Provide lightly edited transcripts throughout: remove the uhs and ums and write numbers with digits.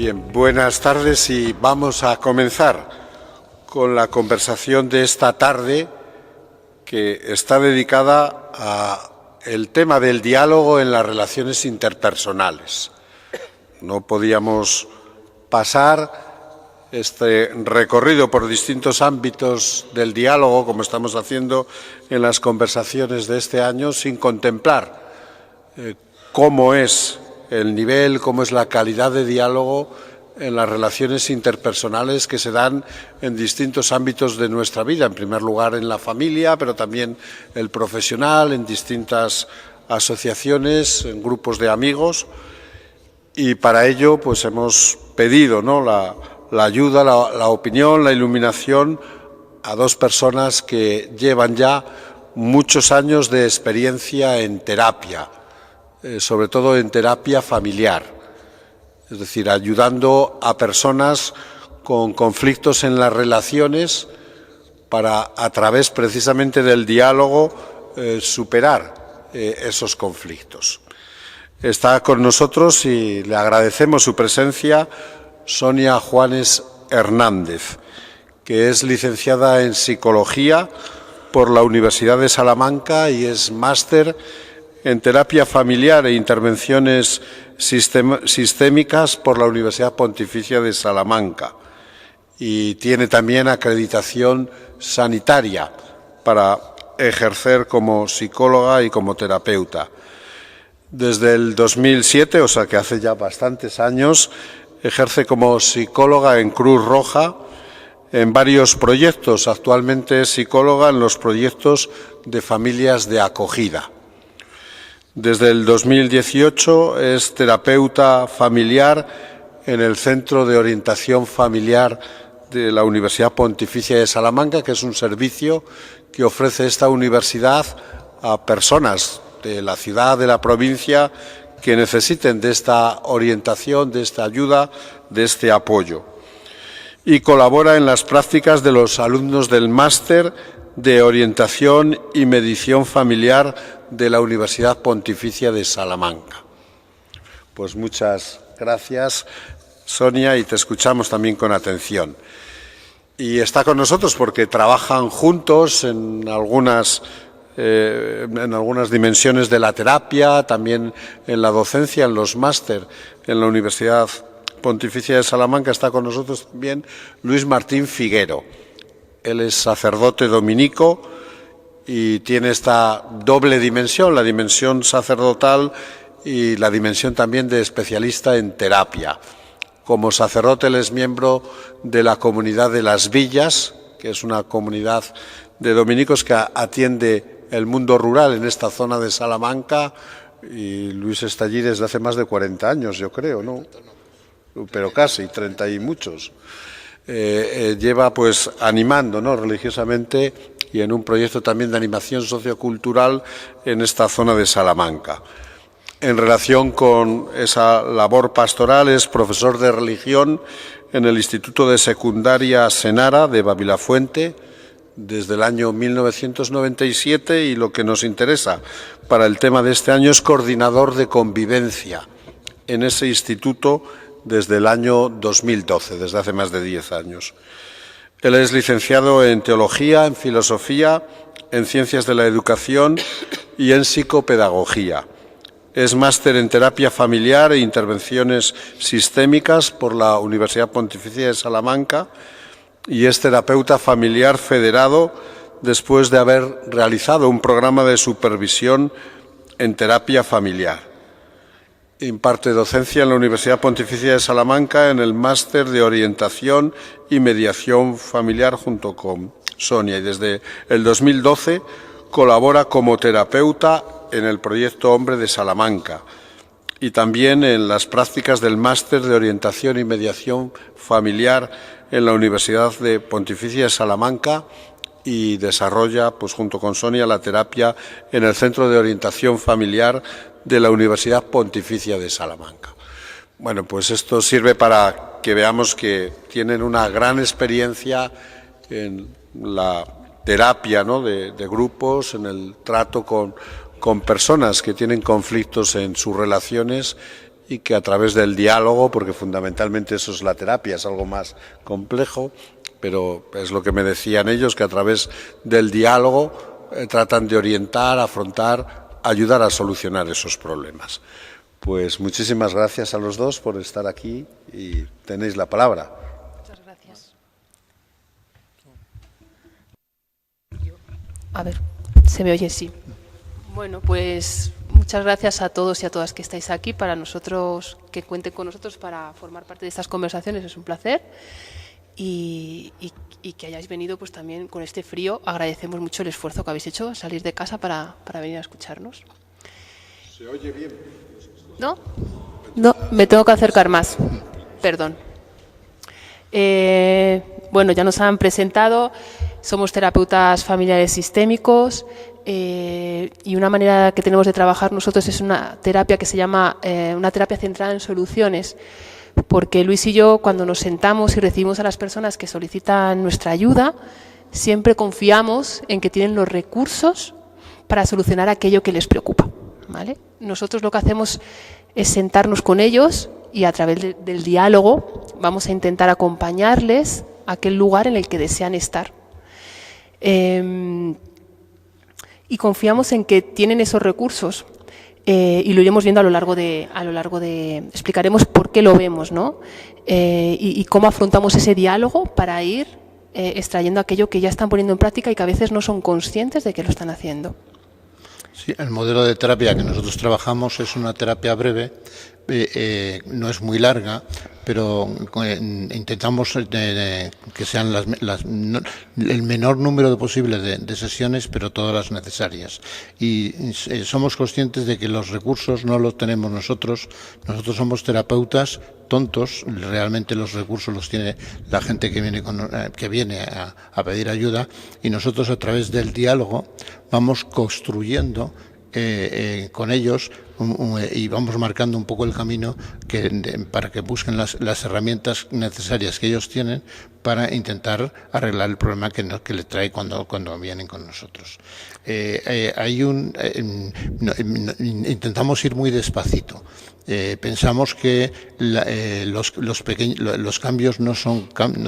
Bien, buenas tardes y vamos a comenzar con la conversación de esta tarde que está dedicada al tema del diálogo en las relaciones interpersonales. No podíamos pasar este recorrido por distintos ámbitos del diálogo, como estamos haciendo en las conversaciones de este año, sin contemplar cómo es el nivel, cómo es la calidad de diálogo en las relaciones interpersonales que se dan en distintos ámbitos de nuestra vida. En primer lugar, en la familia, pero también el profesional, en distintas asociaciones, en grupos de amigos. Y para ello, pues hemos pedido, ¿no?, la ayuda, la opinión, la iluminación a dos personas que llevan ya muchos años de experiencia en terapia, sobre todo en terapia familiar, es decir, ayudando a personas con conflictos en las relaciones para, a través precisamente del diálogo, superar esos conflictos. Está con nosotros y le agradecemos su presencia Sonia Juanes Hernández, que es licenciada en Psicología por la Universidad de Salamanca y es máster en Terapia Familiar e Intervenciones Sistémicas por la Universidad Pontificia de Salamanca y tiene también acreditación sanitaria para ejercer como psicóloga y como terapeuta. Desde el 2007, o sea que hace ya bastantes años, ejerce como psicóloga en Cruz Roja en varios proyectos. Actualmente es psicóloga en los proyectos de familias de acogida. Desde el 2018 es terapeuta familiar en el Centro de Orientación Familiar de la Universidad Pontificia de Salamanca, que es un servicio que ofrece esta universidad a personas de la ciudad, de la provincia, que necesiten de esta orientación, de esta ayuda, de este apoyo. Y colabora en las prácticas de los alumnos del máster de Orientación y Mediación Familiar de la Universidad Pontificia de Salamanca. Pues muchas gracias, Sonia, y te escuchamos también con atención. Y está con nosotros porque trabajan juntos en algunas dimensiones de la terapia, también en la docencia, en los máster en la Universidad Pontificia de Salamanca. Está con nosotros también Luis Martín Figuero. Él es sacerdote dominico y tiene esta doble dimensión, la dimensión sacerdotal y la dimensión también de especialista en terapia. Como sacerdote él es miembro de la comunidad de Las Villas, que es una comunidad de dominicos que atiende el mundo rural en esta zona de Salamanca, y Luis está allí desde hace más de 40 años, yo creo, ¿no? Pero casi, 30 y muchos. Lleva pues animando, ¿no?, religiosamente y en un proyecto también de animación sociocultural en esta zona de Salamanca. En relación con esa labor pastoral es profesor de religión en el Instituto de Secundaria Senara de Babilafuente desde el año 1997 y lo que nos interesa para el tema de este año es coordinador de convivencia en ese instituto desde el año 2012, desde hace más de 10 años. Él es licenciado en Teología, en Filosofía, en Ciencias de la Educación y en Psicopedagogía. Es máster en Terapia Familiar e Intervenciones Sistémicas por la Universidad Pontificia de Salamanca y es terapeuta familiar federado después de haber realizado un programa de supervisión en terapia familiar. Imparte docencia en la Universidad Pontificia de Salamanca en el máster de Orientación y Mediación Familiar junto con Sonia y desde el 2012 colabora como terapeuta en el proyecto Hombre de Salamanca y también en las prácticas del máster de Orientación y Mediación Familiar en la Universidad de Pontificia de Salamanca y desarrolla, pues junto con Sonia, la terapia en el Centro de Orientación Familiar de la Universidad Pontificia de Salamanca. Bueno, pues esto sirve para que veamos que tienen una gran experiencia en la terapia, ¿no?, de grupos, en el trato con personas que tienen conflictos en sus relaciones y que a través del diálogo, porque fundamentalmente eso es la terapia, es algo más complejo, pero es lo que me decían ellos, que a través del diálogo tratan de orientar, afrontar, ayudar a solucionar esos problemas. Pues muchísimas gracias a los dos por estar aquí y tenéis la palabra. Muchas gracias. A ver, ¿se me oye? Sí. Bueno, pues muchas gracias a todos y a todas que estáis aquí. Para nosotros, que cuenten con nosotros para formar parte de estas conversaciones, es un placer. Y que hayáis venido pues también con este frío. Agradecemos mucho el esfuerzo que habéis hecho, salir de casa para venir a escucharnos. ¿Se oye bien? ¿No? No, me tengo que acercar más. Perdón. Bueno, ya nos han presentado. Somos terapeutas familiares sistémicos y una manera que tenemos de trabajar nosotros es una terapia que se llama una terapia centrada en soluciones, porque Luis y yo, cuando nos sentamos y recibimos a las personas que solicitan nuestra ayuda, siempre confiamos en que tienen los recursos para solucionar aquello que les preocupa, ¿vale? Nosotros lo que hacemos es sentarnos con ellos y a través del diálogo vamos a intentar acompañarles a aquel lugar en el que desean estar. Y confiamos en que tienen esos recursos y lo iremos viendo a lo largo de explicaremos por qué lo vemos, ¿no? Y cómo afrontamos ese diálogo para ir extrayendo aquello que ya están poniendo en práctica y que a veces no son conscientes de que lo están haciendo. Sí, el modelo de terapia que nosotros trabajamos es una terapia breve, no es muy larga, pero intentamos que sean el menor número posible de sesiones, pero todas las necesarias. Y somos conscientes de que los recursos no los tenemos nosotros somos terapeutas tontos, realmente los recursos los tiene la gente que viene a pedir ayuda, y nosotros a través del diálogo vamos construyendo con ellos y vamos marcando un poco el camino para que busquen las herramientas necesarias que ellos tienen para intentar arreglar el problema que les trae cuando vienen con nosotros. Intentamos ir muy despacito. Pensamos que los cambios no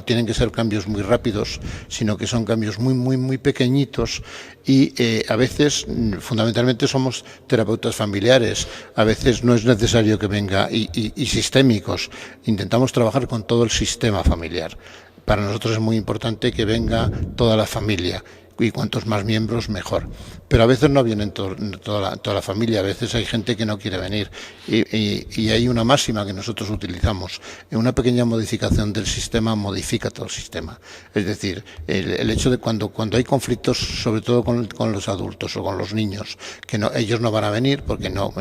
tienen que ser cambios muy rápidos, sino que son cambios muy pequeñitos y a veces, fundamentalmente, somos terapeutas familiares. A veces no es necesario que venga y sistémicos. Intentamos trabajar con todo el sistema familiar. Para nosotros es muy importante que venga toda la familia y cuantos más miembros mejor. Pero a veces no vienen toda la familia, a veces hay gente que no quiere venir y hay una máxima que nosotros utilizamos: una pequeña modificación del sistema modifica todo el sistema. Es decir, el hecho de cuando hay conflictos, sobre todo con los adultos o con los niños, que ellos no van a venir porque no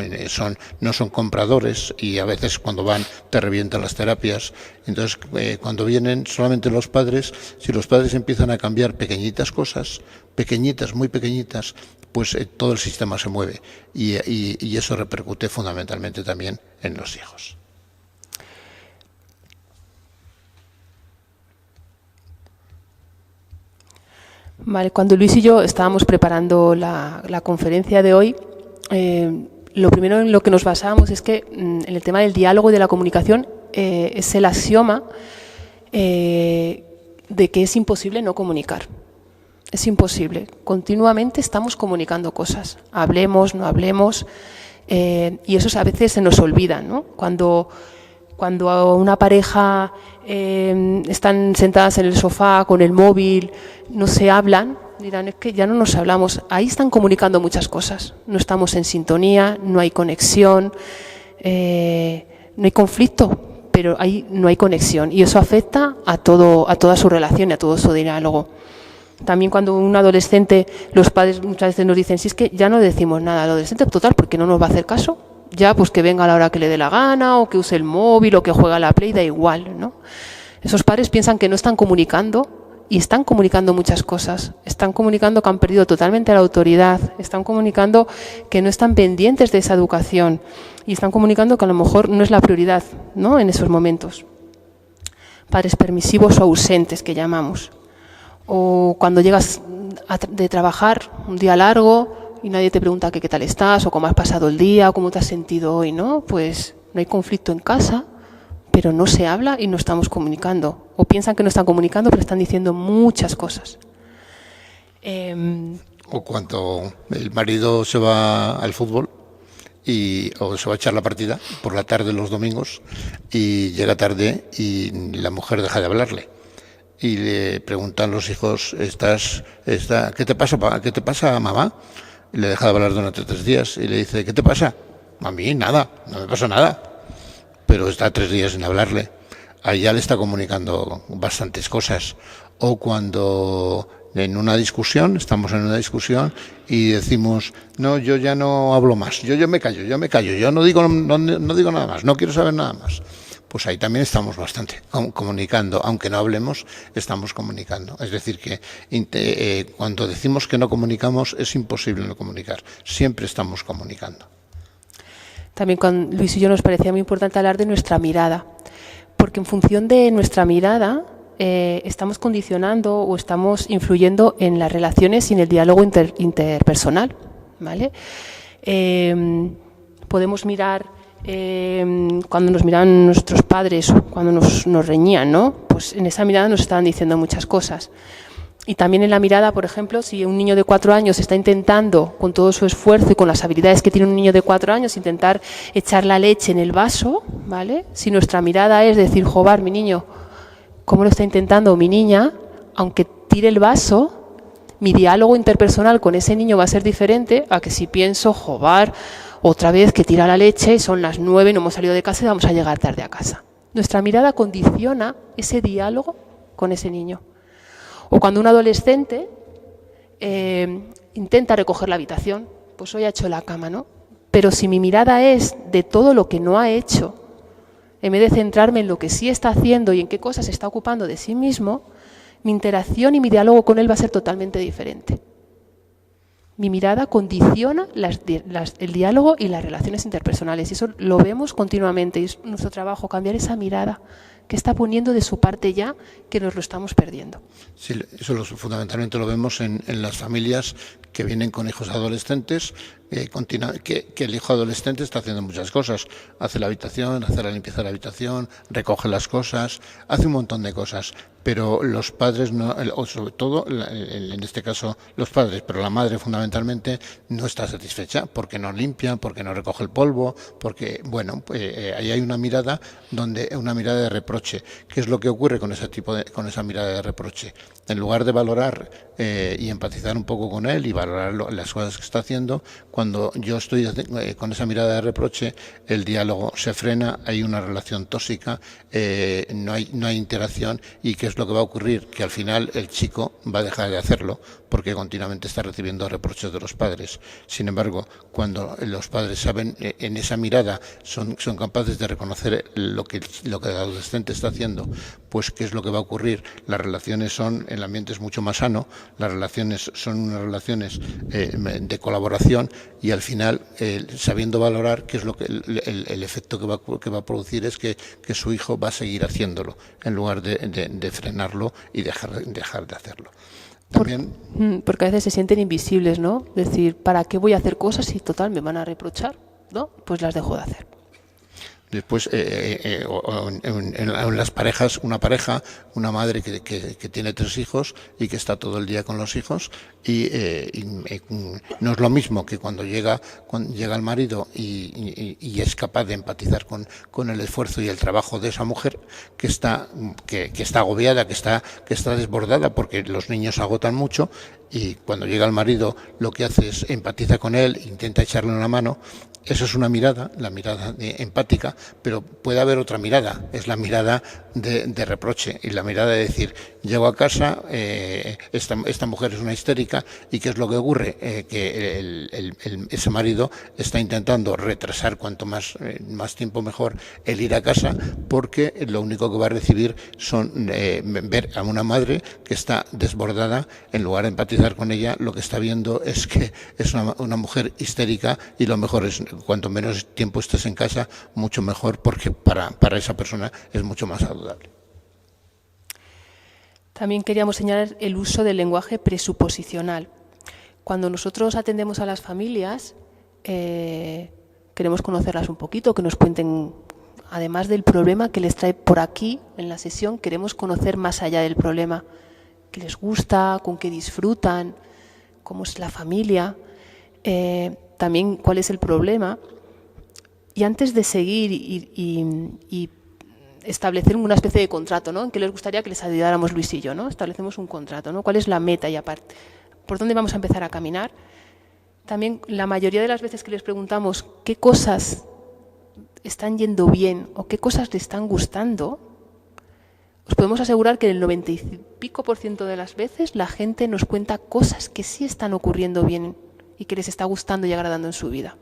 son compradores, y a veces cuando van te revientan las terapias. Entonces, cuando vienen solamente los padres, si los padres empiezan a cambiar pequeñitas cosas, pequeñitas, muy pequeñitas, pues todo el sistema se mueve y eso repercute fundamentalmente también en los hijos. Vale, cuando Luis y yo estábamos preparando la conferencia de hoy, lo primero en lo que nos basábamos es que en el tema del diálogo y de la comunicación es el axioma de que es imposible no comunicar. Es imposible. Continuamente estamos comunicando cosas. Hablemos, no hablemos. Y eso a veces se nos olvida, ¿no? Cuando una pareja están sentadas en el sofá con el móvil, no se hablan, dirán, es que ya no nos hablamos. Ahí están comunicando muchas cosas. No estamos en sintonía, no hay conexión, no hay conflicto, pero ahí no hay conexión. Y eso afecta a toda su relación y a todo su diálogo. También cuando un adolescente, los padres muchas veces nos dicen, si es que ya no decimos nada al adolescente, total, porque no nos va a hacer caso, ya pues que venga a la hora que le dé la gana, o que use el móvil, o que juegue a la Play, da igual, ¿no? Esos padres piensan que no están comunicando, y están comunicando muchas cosas. Están comunicando que han perdido totalmente la autoridad, están comunicando que no están pendientes de esa educación, y están comunicando que a lo mejor no es la prioridad, ¿no?, en esos momentos. Padres permisivos o ausentes, que llamamos. O cuando llegas de trabajar un día largo y nadie te pregunta qué tal estás, o cómo has pasado el día, o cómo te has sentido hoy, ¿no? Pues No hay conflicto en casa, pero no se habla y no estamos comunicando. O piensan que no están comunicando, pero están diciendo muchas cosas. O cuando el marido se va al fútbol o se va a echar la partida por la tarde los domingos y llega tarde y la mujer deja de hablarle. Y le preguntan los hijos, ¿qué te pasa, mamá? Y le deja de hablar durante 3 días y le dice, ¿qué te pasa? A mí nada, no me pasa nada. Pero está 3 días sin hablarle. Ahí ya le está comunicando bastantes cosas. O cuando estamos en una discusión y decimos, no, yo ya no hablo más, yo me callo, yo no digo nada más, no quiero saber nada más. Pues ahí también estamos bastante comunicando, aunque no hablemos, estamos comunicando. Es decir, que cuando decimos que no comunicamos, es imposible no comunicar, siempre estamos comunicando. También con Luis y yo nos parecía muy importante hablar de nuestra mirada, porque en función de nuestra mirada estamos condicionando o estamos influyendo en las relaciones y en el diálogo interpersonal, ¿vale? Podemos mirar cuando nos miran nuestros padres, cuando nos reñían, ¿no? Pues en esa mirada nos estaban diciendo muchas cosas. Y también en la mirada, por ejemplo, si un niño de 4 años está intentando, con todo su esfuerzo y con las habilidades que tiene un niño de 4 años, intentar echar la leche en el vaso, ¿vale? Si nuestra mirada es decir, joder, mi niño, ¿cómo lo está intentando? Mi niña, aunque tire el vaso, mi diálogo interpersonal con ese niño va a ser diferente a que si pienso, joder, otra vez que tira la leche, son las 9, no hemos salido de casa y vamos a llegar tarde a casa. Nuestra mirada condiciona ese diálogo con ese niño. O cuando un adolescente intenta recoger la habitación, pues hoy ha hecho la cama, ¿no? Pero si mi mirada es de todo lo que no ha hecho, en vez de centrarme en lo que sí está haciendo y en qué cosas se está ocupando de sí mismo, mi interacción y mi diálogo con él va a ser totalmente diferente. Mi mirada condiciona el diálogo y las relaciones interpersonales, y eso lo vemos continuamente, y es nuestro trabajo cambiar esa mirada que está poniendo de su parte ya, que nos lo estamos perdiendo. Sí, eso fundamentalmente lo vemos en las familias que vienen con hijos adolescentes, que el hijo adolescente está haciendo muchas cosas. Hace la habitación, hace la limpieza de la habitación, recoge las cosas, hace un montón de cosas. Pero los padres, o sobre todo, en este caso los padres, pero la madre fundamentalmente, no está satisfecha porque no limpia, porque no recoge el polvo, porque, bueno, ahí hay una mirada de reproche. ¿Qué es lo que ocurre con esa mirada de reproche? En lugar de valorar y empatizar un poco con él y valorar las cosas que está haciendo, cuando yo estoy con esa mirada de reproche, el diálogo se frena, hay una relación tóxica, no hay interacción. ¿Y qué es lo que va a ocurrir? Que al final el chico va a dejar de hacerlo porque continuamente está recibiendo reproches de los padres. Sin embargo, cuando los padres saben, en esa mirada son capaces de reconocer lo que el adolescente está haciendo, pues ¿qué es lo que va a ocurrir? Las relaciones el ambiente es mucho más sano, las relaciones son unas relaciones de colaboración, y al final, sabiendo valorar, qué es lo que el efecto que va a producir es que su hijo va a seguir haciéndolo, en lugar de frenarlo y dejar de hacerlo. También, porque a veces se sienten invisibles, ¿no? Es decir, ¿para qué voy a hacer cosas si total me van a reprochar? ¿No? Pues las dejo de hacer. Después, en las parejas, una madre que tiene 3 hijos y que está todo el día con los hijos, y no es lo mismo que cuando llega el marido y es capaz de empatizar con el esfuerzo y el trabajo de esa mujer que está agobiada, que está desbordada porque los niños agotan mucho, y cuando llega el marido lo que hace es empatiza con él, intenta echarle una mano. Eso es una mirada, la mirada empática, pero puede haber otra mirada, es la mirada de reproche, y la mirada de decir, llego a casa, esta mujer es una histérica, y ¿qué es lo que ocurre? Que ese marido está intentando retrasar cuanto más tiempo mejor el ir a casa, porque lo único que va a recibir son ver a una madre que está desbordada. En lugar de empatizar con ella, lo que está viendo es que es una mujer histérica, y lo mejor es, cuanto menos tiempo estés en casa, mucho mejor, porque para esa persona es mucho más saludable. También queríamos señalar el uso del lenguaje presuposicional. Cuando nosotros atendemos a las familias, ¿qué queremos conocerlas un poquito, que nos cuenten, además del problema que les trae por aquí en la sesión, queremos conocer más allá del problema, qué les gusta, con qué disfrutan, cómo es la familia, también cuál es el problema. Y antes de seguir y establecer una especie de contrato, ¿no?, en que les gustaría que les ayudáramos Luis y yo, ¿no? Establecemos un contrato, ¿no? ¿Cuál es la meta y aparte por dónde vamos a empezar a caminar? También la mayoría de las veces que les preguntamos qué cosas están yendo bien o qué cosas les están gustando, os podemos asegurar que el 90 y pico % de las veces la gente nos cuenta cosas que sí están ocurriendo bien y que les está gustando y agradando en su vida.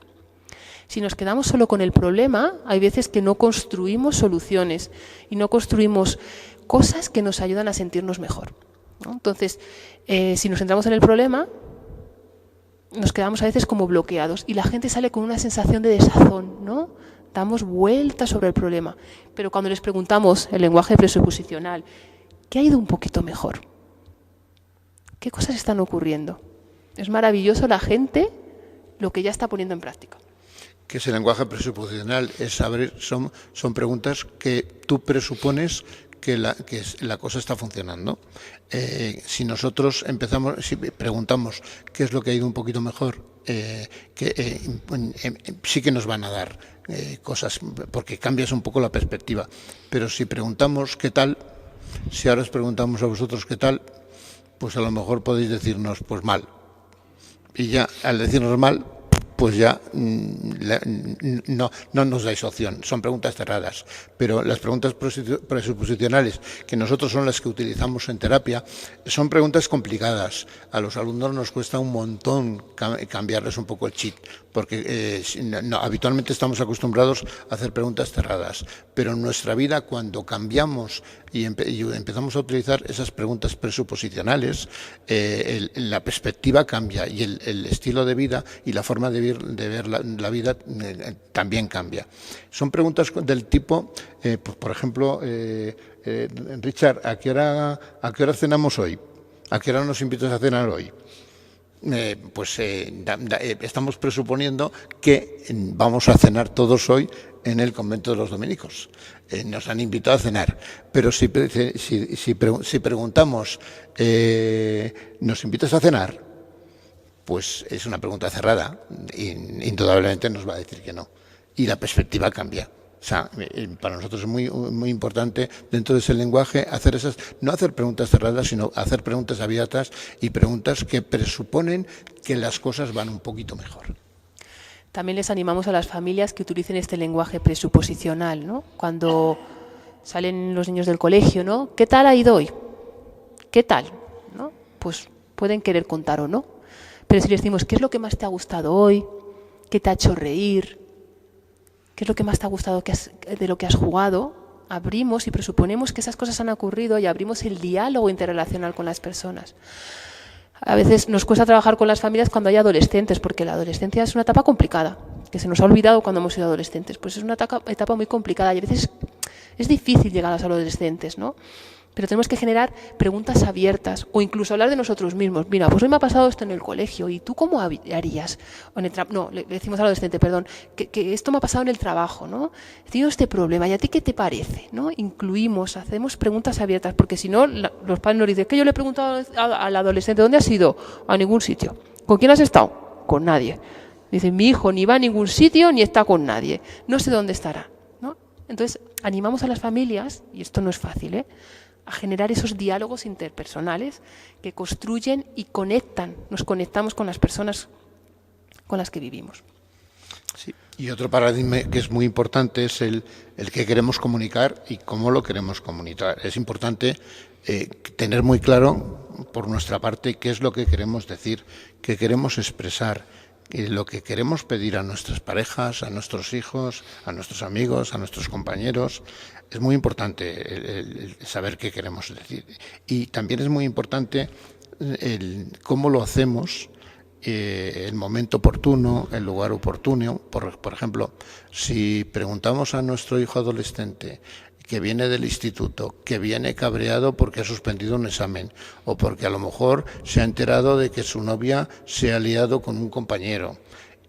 Si nos quedamos solo con el problema, hay veces que no construimos soluciones y no construimos cosas que nos ayudan a sentirnos mejor, ¿no? Entonces, si nos centramos en el problema, nos quedamos a veces como bloqueados y la gente sale con una sensación de desazón, ¿no? Damos vueltas sobre el problema. Pero cuando les preguntamos el lenguaje presuposicional, ¿qué ha ido un poquito mejor? ¿Qué cosas están ocurriendo? Es maravilloso la gente lo que ya está poniendo en práctica. Que ese lenguaje presuposicional es saber, son preguntas que tú presupones que la cosa está funcionando. Si nosotros si preguntamos qué es lo que ha ido un poquito mejor, sí que nos van a dar cosas, porque cambias un poco la perspectiva. Pero si preguntamos qué tal, si ahora os preguntamos a vosotros qué tal, pues a lo mejor podéis decirnos pues mal. Y ya al decirnos mal, pues ya no nos dais opción. Son preguntas cerradas. Pero las preguntas presuposicionales, que nosotros son las que utilizamos en terapia, son preguntas complicadas. A los alumnos nos cuesta un montón cambiarles un poco el chip, porque habitualmente estamos acostumbrados a hacer preguntas cerradas. Pero en nuestra vida, cuando cambiamos y empezamos a utilizar esas preguntas presuposicionales, la perspectiva cambia y el estilo de vida y la forma de ver la vida también cambia. Son preguntas del tipo, por ejemplo, Richard, ¿a qué hora cenamos hoy? ¿A qué hora nos invitas a cenar hoy? Estamos presuponiendo que vamos a cenar todos hoy en el convento de los dominicos. Nos han invitado a cenar, pero si preguntamos, ¿nos invitas a cenar? Pues es una pregunta cerrada, indudablemente nos va a decir que no. Y la perspectiva cambia. O sea, para nosotros es muy, muy importante dentro de ese lenguaje no hacer preguntas cerradas, sino hacer preguntas abiertas y preguntas que presuponen que las cosas van un poquito mejor. También les animamos a las familias que utilicen este lenguaje presuposicional, ¿no? Cuando salen los niños del colegio, ¿no? ¿Qué tal ha ido hoy? ¿Qué tal? ¿No? Pues pueden querer contar o no. Pero si les decimos, ¿qué es lo que más te ha gustado hoy? ¿Qué te ha hecho reír? ¿Qué es lo que más te ha gustado de lo que has jugado? Abrimos y presuponemos que esas cosas han ocurrido y abrimos el diálogo interrelacional con las personas. A veces nos cuesta trabajar con las familias cuando hay adolescentes, porque la adolescencia es una etapa complicada, que se nos ha olvidado cuando hemos sido adolescentes. Pues es una etapa muy complicada y a veces es difícil llegar a los adolescentes, ¿no? Pero tenemos que generar preguntas abiertas o incluso hablar de nosotros mismos. Mira, pues hoy me ha pasado esto en el colegio, ¿y tú cómo harías? Le decimos al adolescente, perdón, que esto me ha pasado en el trabajo, ¿no? He tenido este problema, ¿y a ti qué te parece? ¿No? Incluimos, hacemos preguntas abiertas, porque si no, los padres nos dicen, que yo le he preguntado al adolescente, ¿dónde has ido? A ningún sitio. ¿Con quién has estado? Con nadie. Dicen, mi hijo ni va a ningún sitio ni está con nadie. No sé dónde estará, ¿no? Entonces, animamos a las familias, y esto no es fácil, a generar esos diálogos interpersonales que construyen y conectan, nos conectamos con las personas con las que vivimos. Sí. Y otro paradigma que es muy importante es el que queremos comunicar y cómo lo queremos comunicar. Es importante tener muy claro, por nuestra parte, qué es lo que queremos decir, qué queremos expresar, lo que queremos pedir a nuestras parejas, a nuestros hijos, a nuestros amigos, a nuestros compañeros. Es muy importante el saber qué queremos decir. Y también es muy importante cómo lo hacemos, el momento oportuno, el lugar oportuno. Por ejemplo, si preguntamos a nuestro hijo adolescente que viene del instituto, que viene cabreado porque ha suspendido un examen o porque a lo mejor se ha enterado de que su novia se ha liado con un compañero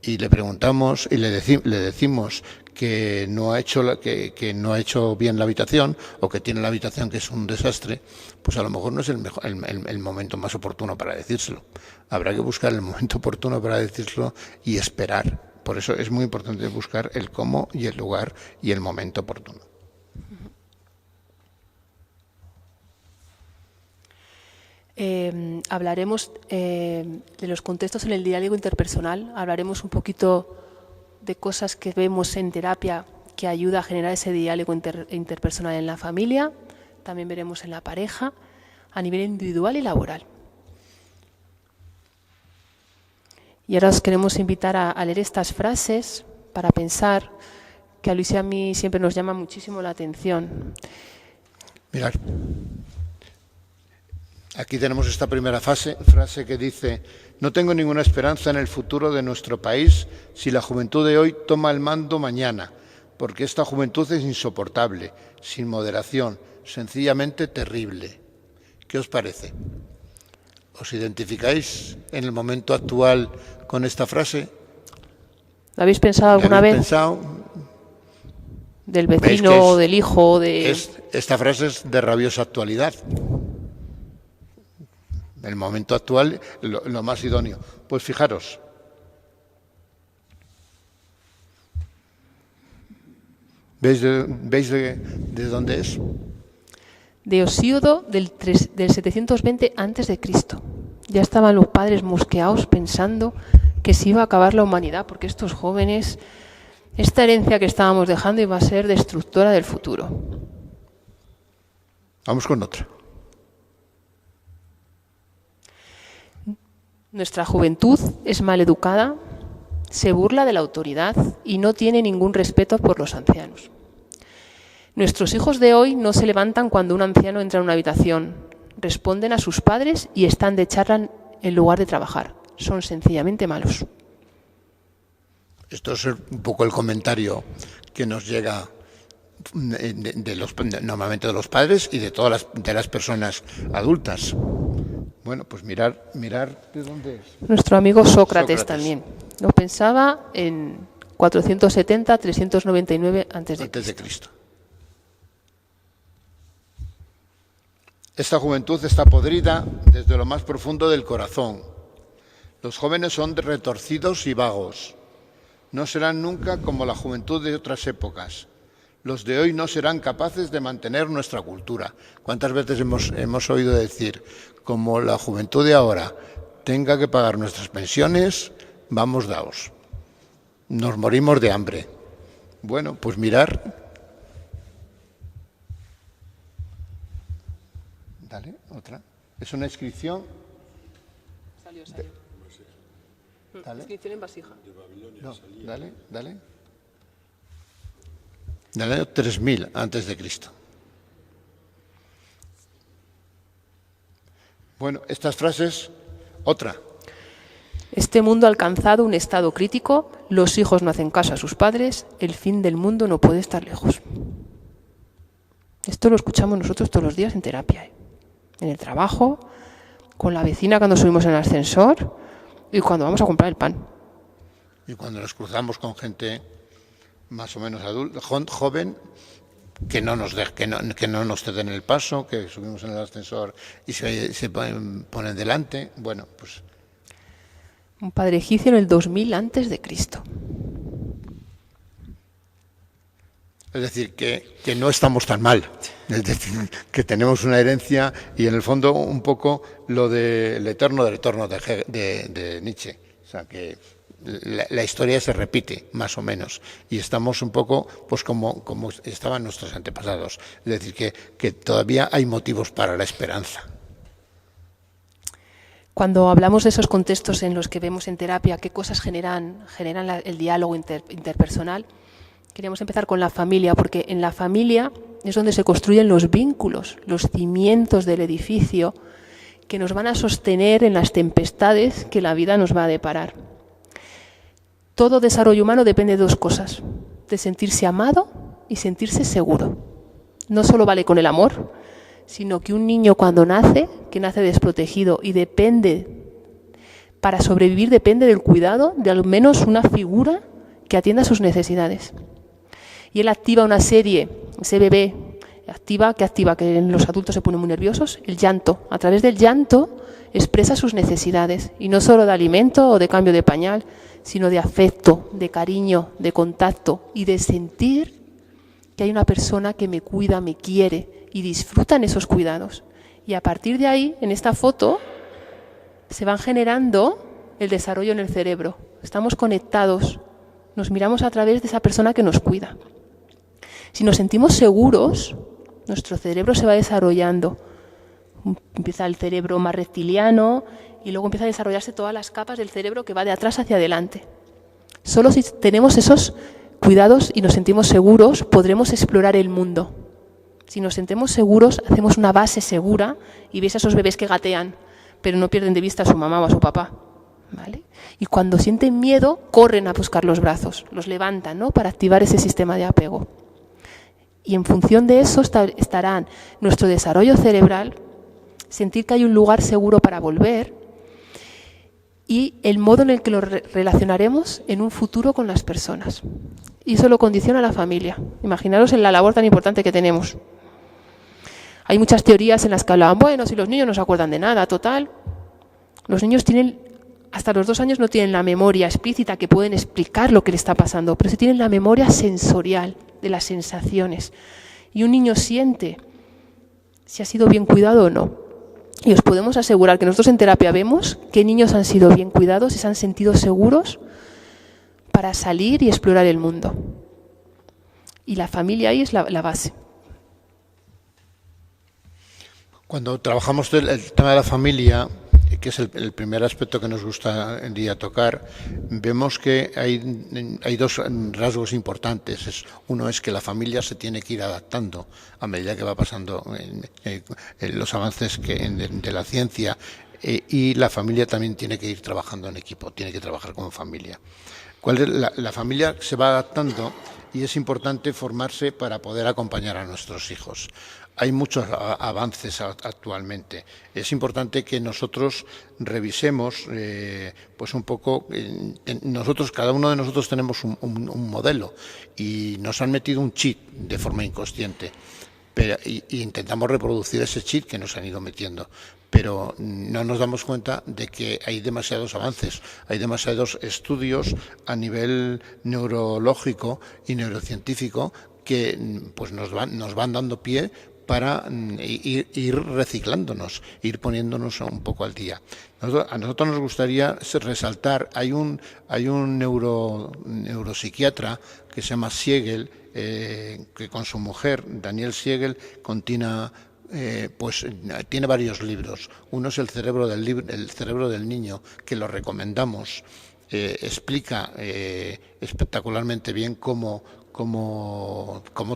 y le preguntamos y le decimos que no ha hecho bien la habitación, o que tiene la habitación que es un desastre, pues a lo mejor no es el momento más oportuno para decírselo. Habrá que buscar el momento oportuno para decírselo y esperar. Por eso es muy importante buscar el cómo y el lugar y el momento oportuno. Hablaremos de los contextos en el diálogo interpersonal, hablaremos un poquito de cosas que vemos en terapia que ayuda a generar ese diálogo interpersonal en la familia, también veremos en la pareja, a nivel individual y laboral. Y ahora os queremos invitar a leer estas frases para pensar, que a Luis y a mí siempre nos llama muchísimo la atención. Mirad, aquí tenemos esta primera frase que dice: no tengo ninguna esperanza en el futuro de nuestro país si la juventud de hoy toma el mando mañana, porque esta juventud es insoportable, sin moderación, sencillamente terrible. ¿Qué os parece? ¿Os identificáis en el momento actual con esta frase? ¿Lo habéis pensado alguna vez? Pensado? Del vecino, del hijo, Esta frase es de rabiosa actualidad. El momento actual, lo más idóneo. Pues fijaros. ¿Veis de dónde es? De Hesíodo del 720 a.C. Ya estaban los padres mosqueados pensando que se iba a acabar la humanidad, porque estos jóvenes, esta herencia que estábamos dejando iba a ser destructora del futuro. Vamos con otra. Nuestra juventud es maleducada, se burla de la autoridad y no tiene ningún respeto por los ancianos. Nuestros hijos de hoy no se levantan cuando un anciano entra en una habitación, responden a sus padres y están de charla en lugar de trabajar. Son sencillamente malos. Esto es un poco el comentario que nos llega normalmente de los padres y de todas las personas adultas. Bueno, pues mirar de dónde es. Nuestro amigo Sócrates también. Lo pensaba en 470-399 a.C. Esta juventud está podrida desde lo más profundo del corazón. Los jóvenes son retorcidos y vagos. No serán nunca como la juventud de otras épocas. Los de hoy no serán capaces de mantener nuestra cultura. ¿Cuántas veces hemos oído decir, como la juventud de ahora tenga que pagar nuestras pensiones, vamos daos, nos morimos de hambre? Bueno, pues mirar. Dale, otra. Es una inscripción. Salió. Dale. Inscripción en vasija. No, dale. Del año 3000 antes de Cristo. Bueno, estas frases, otra. Este mundo ha alcanzado un estado crítico, los hijos no hacen caso a sus padres, el fin del mundo no puede estar lejos. Esto lo escuchamos nosotros todos los días en terapia, en el trabajo, con la vecina cuando subimos en el ascensor y cuando vamos a comprar el pan. Y cuando nos cruzamos con gente más o menos adulta, joven, que no nos ceden el paso, que subimos en el ascensor y se ponen delante. Bueno, pues un padre egipcio en el 2000 antes de Cristo. Es decir, que no estamos tan mal. Es decir, que tenemos una herencia y en el fondo un poco lo del eterno retorno de Nietzsche. O sea, que la historia se repite, más o menos, y estamos un poco pues como estaban nuestros antepasados. Es decir, que todavía hay motivos para la esperanza. Cuando hablamos de esos contextos en los que vemos en terapia qué cosas generan el diálogo interpersonal, queríamos empezar con la familia, porque en la familia es donde se construyen los vínculos, los cimientos del edificio que nos van a sostener en las tempestades que la vida nos va a deparar. Todo desarrollo humano depende de dos cosas, de sentirse amado y sentirse seguro. No solo vale con el amor, sino que un niño cuando nace, que nace desprotegido y depende para sobrevivir depende del cuidado de al menos una figura que atienda sus necesidades. Y él activa una serie, ese bebé que en los adultos se ponen muy nerviosos, el llanto. A través del llanto expresa sus necesidades, y no solo de alimento o de cambio de pañal, sino de afecto, de cariño, de contacto y de sentir que hay una persona que me cuida, me quiere y disfrutan esos cuidados. Y a partir de ahí, en esta foto, se van generando el desarrollo en el cerebro. Estamos conectados, nos miramos a través de esa persona que nos cuida. Si nos sentimos seguros, nuestro cerebro se va desarrollando. Empieza el cerebro más reptiliano y luego empieza a desarrollarse todas las capas del cerebro que va de atrás hacia adelante. Solo si tenemos esos cuidados y nos sentimos seguros, podremos explorar el mundo. Si nos sentimos seguros, hacemos una base segura y veis a esos bebés que gatean, pero no pierden de vista a su mamá o a su papá, ¿vale? Y cuando sienten miedo, corren a buscar los brazos, los levantan, ¿no?, para activar ese sistema de apego. Y en función de eso estarán nuestro desarrollo cerebral, sentir que hay un lugar seguro para volver y el modo en el que lo relacionaremos en un futuro con las personas. Y eso lo condiciona la familia. Imaginaros en la labor tan importante que tenemos. Hay muchas teorías en las que hablaban, bueno, si los niños no se acuerdan de nada, total. Los niños hasta los 2 años no tienen la memoria explícita que pueden explicar lo que le está pasando, pero sí tienen la memoria sensorial de las sensaciones. Y un niño siente si ha sido bien cuidado o no. Y os podemos asegurar que nosotros en terapia vemos que niños han sido bien cuidados y se han sentido seguros para salir y explorar el mundo. Y la familia ahí es la base. Cuando trabajamos el tema de la familia, que es el primer aspecto que nos gustaría tocar, vemos que hay 2 rasgos importantes. Uno es que la familia se tiene que ir adaptando a medida que va pasando los avances de la ciencia, y la familia también tiene que ir trabajando en equipo, tiene que trabajar como familia. La familia se va adaptando y es importante formarse para poder acompañar a nuestros hijos. Hay muchos avances actualmente. Es importante que nosotros revisemos, pues un poco, cada uno de nosotros tenemos un modelo y nos han metido un chip de forma inconsciente. Y intentamos reproducir ese chip que nos han ido metiendo, pero no nos damos cuenta de que hay demasiados avances, hay demasiados estudios a nivel neurológico y neurocientífico que pues nos van dando pie para ir reciclándonos, ir poniéndonos un poco al día. A nosotros nos gustaría resaltar, hay un neuropsiquiatra que se llama Siegel, que con su mujer, Daniel Siegel, tiene varios libros. Uno es El cerebro del niño, que lo recomendamos. Explica espectacularmente bien cómo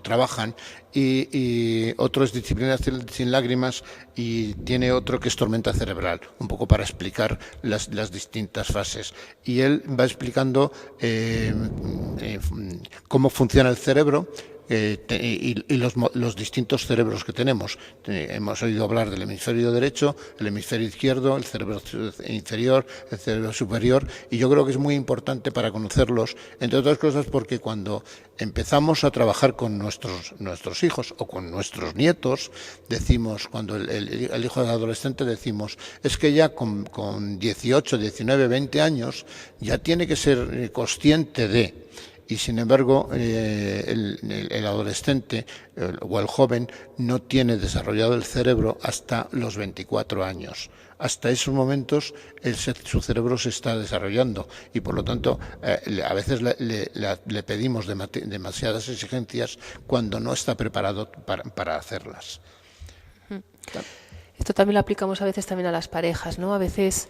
trabajan, y otro es Disciplina sin lágrimas, y tiene otro que es Tormenta cerebral, un poco para explicar las distintas fases. Y él va explicando cómo funciona el cerebro, y los distintos cerebros que tenemos. Hemos oído hablar del hemisferio derecho, el hemisferio izquierdo, el cerebro inferior, el cerebro superior, y yo creo que es muy importante para conocerlos, entre otras cosas porque cuando empezamos a trabajar con nuestros hijos o con nuestros nietos, decimos, cuando el hijo es adolescente, decimos, es que ya con 18, 19, 20 años ya tiene que ser consciente de... Y sin embargo, el adolescente o el joven no tiene desarrollado el cerebro hasta los 24 años. Hasta esos momentos su cerebro se está desarrollando y, por lo tanto, a veces le pedimos demasiadas exigencias cuando no está preparado para hacerlas. Esto también lo aplicamos a veces también a las parejas, ¿no? A veces...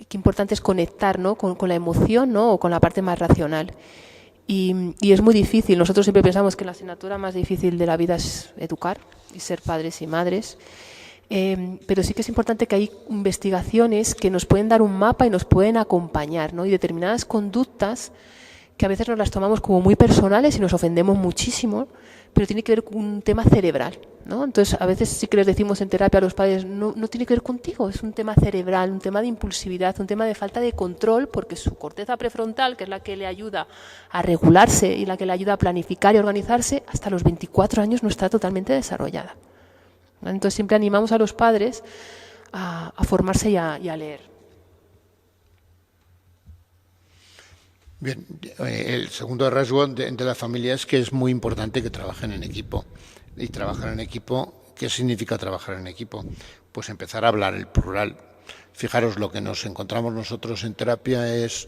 qué importante es conectar, ¿no?, con la emoción, ¿no?, o con la parte más racional. Y es muy difícil. Nosotros siempre pensamos que la asignatura más difícil de la vida es educar y ser padres y madres. Pero sí que es importante que hay investigaciones que nos pueden dar un mapa y nos pueden acompañar, ¿no? Y determinadas conductas que a veces nos las tomamos como muy personales y nos ofendemos muchísimo, pero tiene que ver con un tema cerebral, ¿no? Entonces, a veces sí que les decimos en terapia a los padres, no tiene que ver contigo, es un tema cerebral, un tema de impulsividad, un tema de falta de control, porque su corteza prefrontal, que es la que le ayuda a regularse y la que le ayuda a planificar y organizarse, hasta los 24 años no está totalmente desarrollada. Entonces, siempre animamos a los padres a formarse y a leer. Bien, el segundo rasgo de la familia es que es muy importante que trabajen en equipo. Y trabajar en equipo, ¿qué significa trabajar en equipo? Pues empezar a hablar el plural. Fijaros, lo que nos encontramos nosotros en terapia es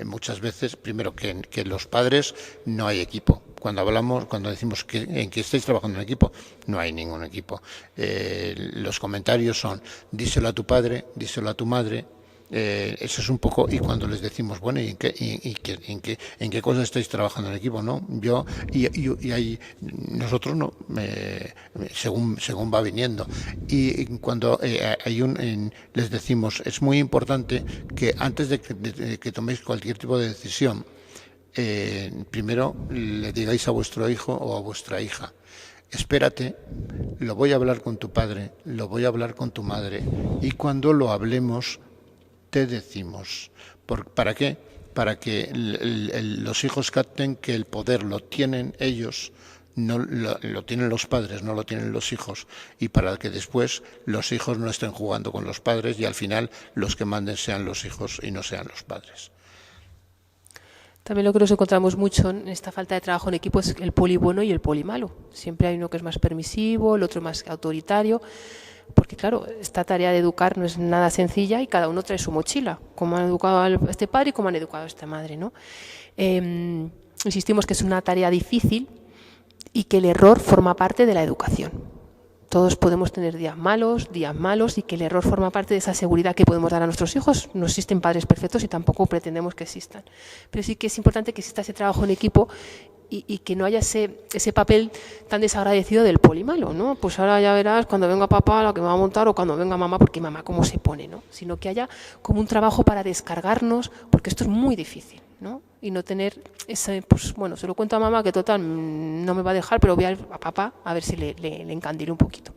muchas veces, primero, que los padres no hay equipo. Cuando decimos en que estáis trabajando en equipo, no hay ningún equipo. Los comentarios son, díselo a tu padre, díselo a tu madre. Eso es un poco, y cuando les decimos, bueno, ¿en qué cosas estáis trabajando en equipo? ¿No? Y ahí nosotros no, según va viniendo. Y cuando les decimos, es muy importante que antes de que toméis cualquier tipo de decisión, primero le digáis a vuestro hijo o a vuestra hija, espérate, lo voy a hablar con tu padre, lo voy a hablar con tu madre, y cuando lo hablemos te decimos. ¿Para qué? Para que los hijos capten que el poder lo tienen ellos, no lo tienen los padres, no lo tienen los hijos, y para que después los hijos no estén jugando con los padres y al final los que manden sean los hijos y no sean los padres. También lo que nos encontramos mucho en esta falta de trabajo en equipo es el poli bueno y el poli malo. Siempre hay uno que es más permisivo, el otro más autoritario, porque claro, esta tarea de educar no es nada sencilla y cada uno trae su mochila, como han educado a este padre y como han educado a esta madre, ¿no? Insistimos que es una tarea difícil y que el error forma parte de la educación. Todos podemos tener días malos y que el error forma parte de esa seguridad que podemos dar a nuestros hijos. No existen padres perfectos y tampoco pretendemos que existan. Pero sí que es importante que exista ese trabajo en equipo y que no haya ese papel tan desagradecido del poli malo, ¿no? Pues ahora ya verás cuando venga papá la que me va a montar o cuando venga mamá, porque mamá cómo se pone, ¿no? Sino que haya como un trabajo para descargarnos, porque esto es muy difícil, ¿no? Y no tener ese, pues bueno, se lo cuento a mamá que total no me va a dejar, pero voy a papá a ver si le encandilo un poquito.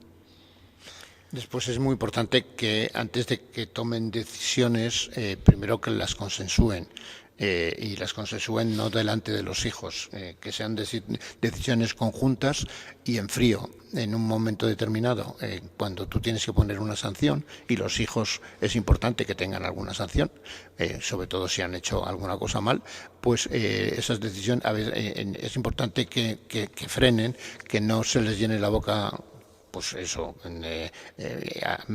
Después es muy importante que antes de que tomen decisiones, primero que las consensúen. Y las consensúen no delante de los hijos, que sean decisiones conjuntas y en frío, en un momento determinado, cuando tú tienes que poner una sanción y los hijos es importante que tengan alguna sanción, sobre todo si han hecho alguna cosa mal, pues esas decisiones a veces, es importante que frenen, que no se les llene la boca, pues eso,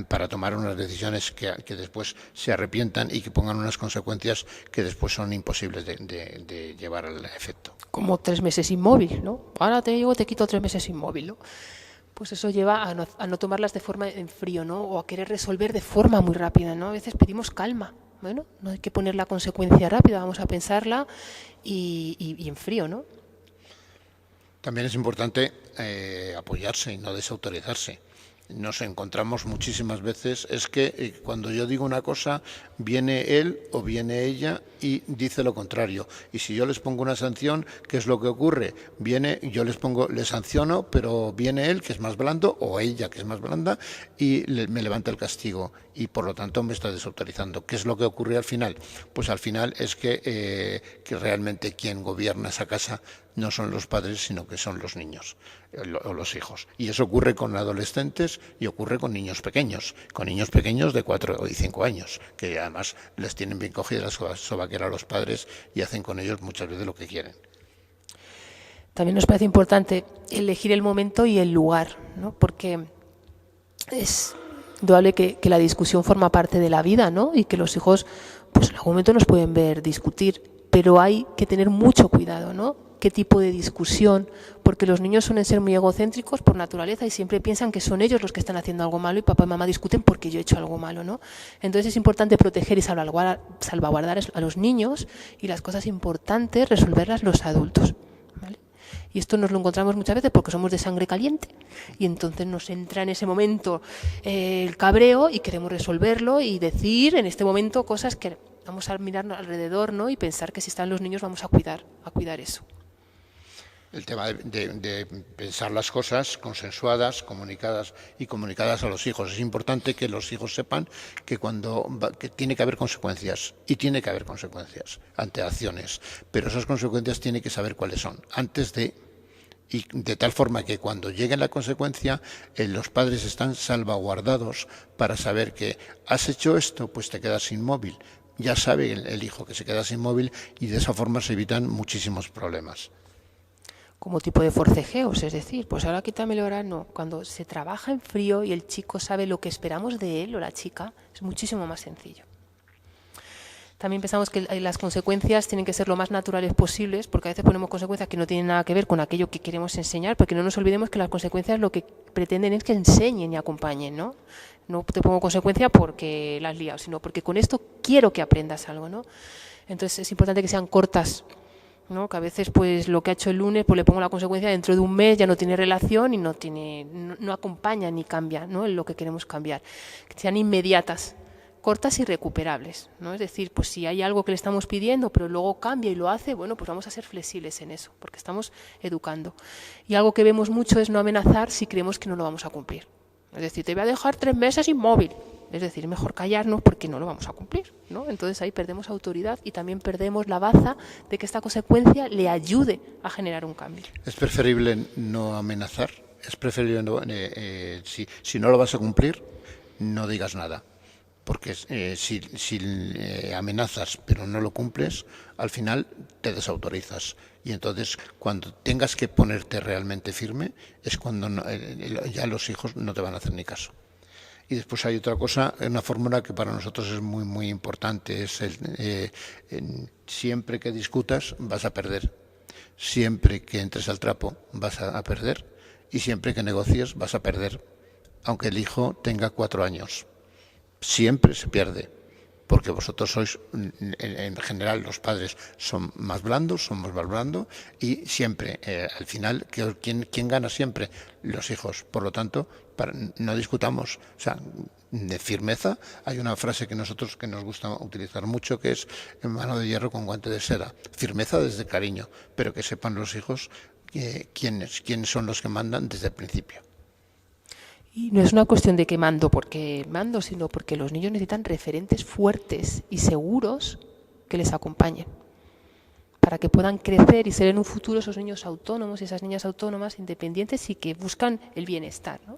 para tomar unas decisiones que después se arrepientan y que pongan unas consecuencias que después son imposibles de llevar al efecto. Como 3 meses inmóvil, ¿no? Ahora te quito 3 meses inmóvil, ¿no? Pues eso lleva a no tomarlas de forma en frío, ¿no? O a querer resolver de forma muy rápida, ¿no? A veces pedimos calma. Bueno, no hay que poner la consecuencia rápida, vamos a pensarla y en frío, ¿no? También es importante apoyarse y no desautorizarse. Nos encontramos muchísimas veces, es que cuando yo digo una cosa, viene él o viene ella y dice lo contrario. Y si yo les pongo una sanción, ¿qué es lo que ocurre? Yo les sanciono, pero viene él, que es más blando, o ella, que es más blanda, y me levanta el castigo. Y por lo tanto me está desautorizando. ¿Qué es lo que ocurre al final? Pues al final es que realmente quien gobierna esa casa no son los padres, sino que son los niños o los hijos. Y eso ocurre con adolescentes y ocurre con niños pequeños de 4 y 5 años, que además les tienen bien cogidas la sobaquera a los padres y hacen con ellos muchas veces lo que quieren. También nos parece importante elegir el momento y el lugar, ¿no? Porque es indudable que la discusión forma parte de la vida, ¿no? Y que los hijos, pues en algún momento nos pueden ver discutir, pero hay que tener mucho cuidado, ¿no? Qué tipo de discusión, porque los niños suelen ser muy egocéntricos por naturaleza y siempre piensan que son ellos los que están haciendo algo malo y papá y mamá discuten porque yo he hecho algo malo, ¿no? Entonces es importante proteger y salvaguardar a los niños y las cosas importantes resolverlas los adultos, ¿vale? Y esto nos lo encontramos muchas veces porque somos de sangre caliente y entonces nos entra en ese momento el cabreo y queremos resolverlo y decir en este momento cosas que vamos a mirar alrededor, ¿no? Y pensar que si están los niños vamos a cuidar eso. el tema de pensar las cosas consensuadas, comunicadas a los hijos. Es importante que los hijos sepan que que tiene que haber consecuencias, y tiene que haber consecuencias ante acciones, pero esas consecuencias tienen que saber cuáles son y de tal forma que cuando llegue la consecuencia, los padres están salvaguardados para saber que has hecho esto, pues te quedas sin móvil. Ya sabe el hijo que se queda sin móvil, y de esa forma se evitan muchísimos problemas. Como tipo de forcejeos, es decir, pues ahora quítamelo, ahora no. Cuando se trabaja en frío y el chico sabe lo que esperamos de él o la chica, es muchísimo más sencillo. También pensamos que las consecuencias tienen que ser lo más naturales posibles, porque a veces ponemos consecuencias que no tienen nada que ver con aquello que queremos enseñar, porque no nos olvidemos que las consecuencias lo que pretenden es que enseñen y acompañen, ¿no? No te pongo consecuencia porque la has liado, sino porque con esto quiero que aprendas algo, ¿no? Entonces es importante que sean cortas, ¿no? Que a veces pues lo que ha hecho el lunes, pues le pongo la consecuencia, dentro de un mes ya no tiene relación y no acompaña ni cambia, ¿no? En lo que queremos cambiar. Que sean inmediatas, cortas y recuperables, ¿no? Es decir, pues si hay algo que le estamos pidiendo pero luego cambia y lo hace, bueno, pues vamos a ser flexibles en eso, porque estamos educando. Y algo que vemos mucho es no amenazar si creemos que no lo vamos a cumplir. Es decir, te voy a dejar 3 meses inmóvil. Es decir, mejor callarnos porque no lo vamos a cumplir, ¿no? Entonces ahí perdemos autoridad y también perdemos la baza de que esta consecuencia le ayude a generar un cambio. Es preferible no amenazar, es preferible si no lo vas a cumplir, no digas nada. Porque si amenazas pero no lo cumples, al final te desautorizas. Y entonces, cuando tengas que ponerte realmente firme, es cuando ya los hijos no te van a hacer ni caso. Y después hay otra cosa, una fórmula que para nosotros es muy, muy importante. Es siempre que discutas vas a perder. Siempre que entres al trapo vas a perder. Y siempre que negocies vas a perder. Aunque el hijo tenga 4 años. Siempre se pierde, porque vosotros sois, en general, los padres son más blandos, somos más blandos, y siempre, al final, ¿quién gana siempre? Los hijos. Por lo tanto, no discutamos. O sea, de firmeza, hay una frase que nos gusta utilizar mucho, que es mano de hierro con guante de seda. Firmeza desde cariño, pero que sepan los hijos quiénes son los que mandan desde el principio. Y no es una cuestión de que mando porque mando, sino porque los niños necesitan referentes fuertes y seguros que les acompañen para que puedan crecer y ser en un futuro esos niños autónomos y esas niñas autónomas, independientes y que buscan el bienestar, ¿no?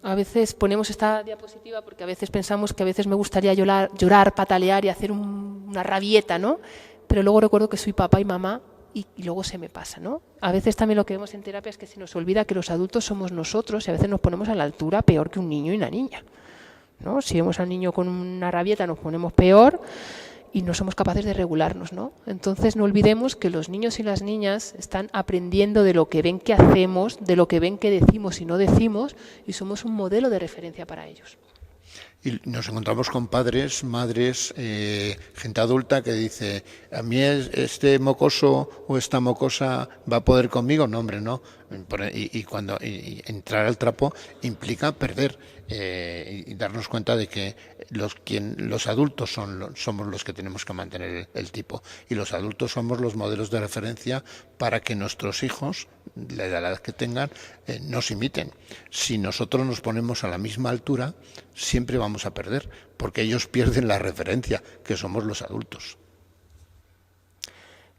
A veces ponemos esta diapositiva porque a veces pensamos que a veces me gustaría llorar, patalear y hacer una rabieta, ¿no? Pero luego recuerdo que soy papá y mamá y luego se me pasa, ¿no? A veces también lo que vemos en terapia es que se nos olvida que los adultos somos nosotros y a veces nos ponemos a la altura peor que un niño y una niña, ¿no? Si vemos al niño con una rabieta nos ponemos peor y no somos capaces de regularnos, ¿no? Entonces no olvidemos que los niños y las niñas están aprendiendo de lo que ven que hacemos, de lo que ven que decimos y no decimos, y somos un modelo de referencia para ellos. Y nos encontramos con padres, madres, gente adulta que dice, a mí este mocoso o esta mocosa va a poder conmigo. No, hombre, no. Y entrar al trapo implica perder y darnos cuenta de que los adultos somos los que tenemos que mantener el tipo, y los adultos somos los modelos de referencia para que nuestros hijos, la edad que tengan, nos imiten. Si nosotros nos ponemos a la misma altura, siempre vamos a perder, porque ellos pierden la referencia, que somos los adultos.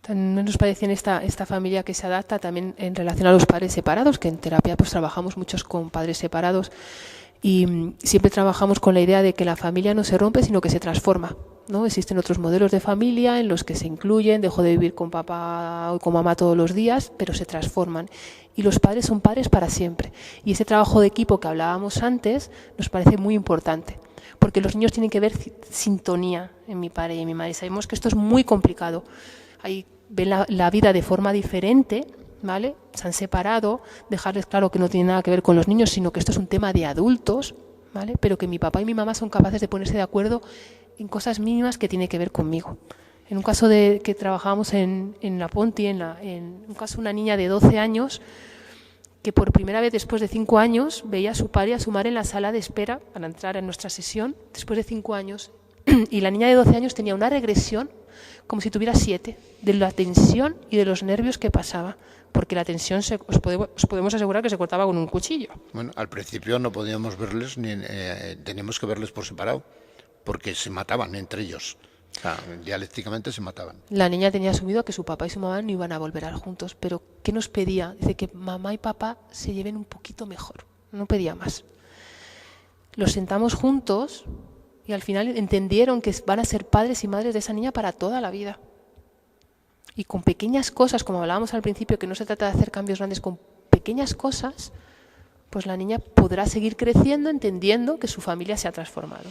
También nos parece en esta familia que se adapta también en relación a los padres separados, que en terapia pues trabajamos muchos con padres separados y siempre trabajamos con la idea de que la familia no se rompe, sino que se transforma, ¿no? Existen otros modelos de familia en los que se incluyen, dejo de vivir con papá o con mamá todos los días, pero se transforman. Y los padres son padres para siempre. Y ese trabajo de equipo que hablábamos antes nos parece muy importante, porque los niños tienen que ver sintonía en mi padre y en mi madre. Sabemos que esto es muy complicado. Ahí ven la vida de forma diferente, ¿vale? Se han separado, dejarles claro que no tiene nada que ver con los niños, sino que esto es un tema de adultos, ¿vale? Pero que mi papá y mi mamá son capaces de ponerse de acuerdo en cosas mínimas que tienen que ver conmigo. En un caso que trabajábamos en la Ponti, en un caso una niña de 12 años que por primera vez después de 5 años veía a su padre y a su madre en la sala de espera para entrar en nuestra sesión, después de 5 años, y la niña de 12 años tenía una regresión como si tuviera 7, de la tensión y de los nervios que pasaba, porque la tensión os podemos asegurar que se cortaba con un cuchillo. Bueno, al principio no podíamos verles, teníamos que verles por separado, porque se mataban entre ellos. O sea, dialécticamente se mataban. La niña tenía asumido que su papá y su mamá no iban a volver juntos, pero ¿qué nos pedía? Dice que mamá y papá se lleven un poquito mejor, no pedía más. Los sentamos juntos y al final entendieron que van a ser padres y madres de esa niña para toda la vida. Y con pequeñas cosas, como hablábamos al principio, que no se trata de hacer cambios grandes, con pequeñas cosas, pues la niña podrá seguir creciendo entendiendo que su familia se ha transformado.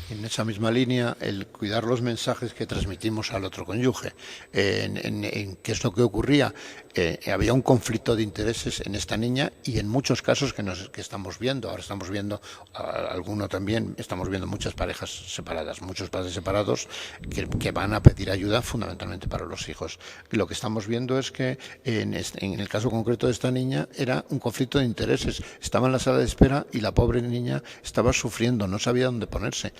En esa misma línea, el cuidar los mensajes que transmitimos al otro cónyuge. ¿Qué es lo que ocurría? Había un conflicto de intereses en esta niña y en muchos casos que estamos viendo. Ahora estamos viendo, alguno también, estamos viendo muchas parejas separadas, muchos padres separados que van a pedir ayuda fundamentalmente para los hijos. Lo que estamos viendo es que en el caso concreto de esta niña era un conflicto de intereses. Estaba en la sala de espera y la pobre niña estaba sufriendo, no sabía dónde ponerse.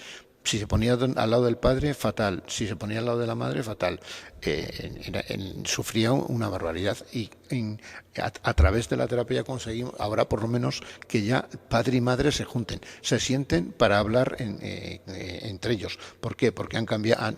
Si se ponía al lado del padre, fatal. Si se ponía al lado de la madre, fatal. Sufría una barbaridad. Y a través de la terapia conseguimos, ahora por lo menos, que ya padre y madre se junten, se sienten para hablar entre ellos. ¿Por qué? Porque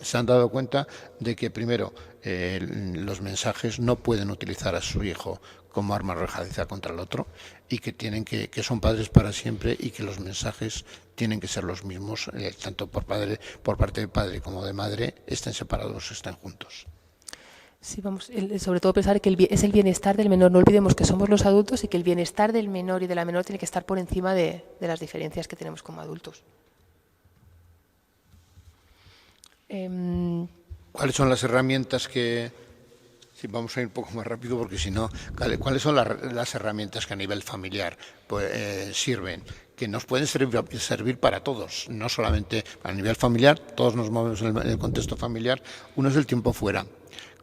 se han dado cuenta de que, primero, los mensajes no pueden utilizar a su hijo como arma arrojadiza contra el otro, y que son padres para siempre, y que los mensajes tienen que ser los mismos, tanto por parte de padre como de madre, estén separados o estén juntos. Sí, sobre todo pensar que es el bienestar del menor. No olvidemos que somos los adultos y que el bienestar del menor y de la menor tiene que estar por encima de las diferencias que tenemos como adultos. ¿Cuáles son las herramientas Sí, vamos a ir un poco más rápido porque si no, ¿cuáles son las herramientas que a nivel familiar sirven? Que nos pueden servir para todos, no solamente a nivel familiar, todos nos movemos en el contexto familiar. Uno es el tiempo fuera.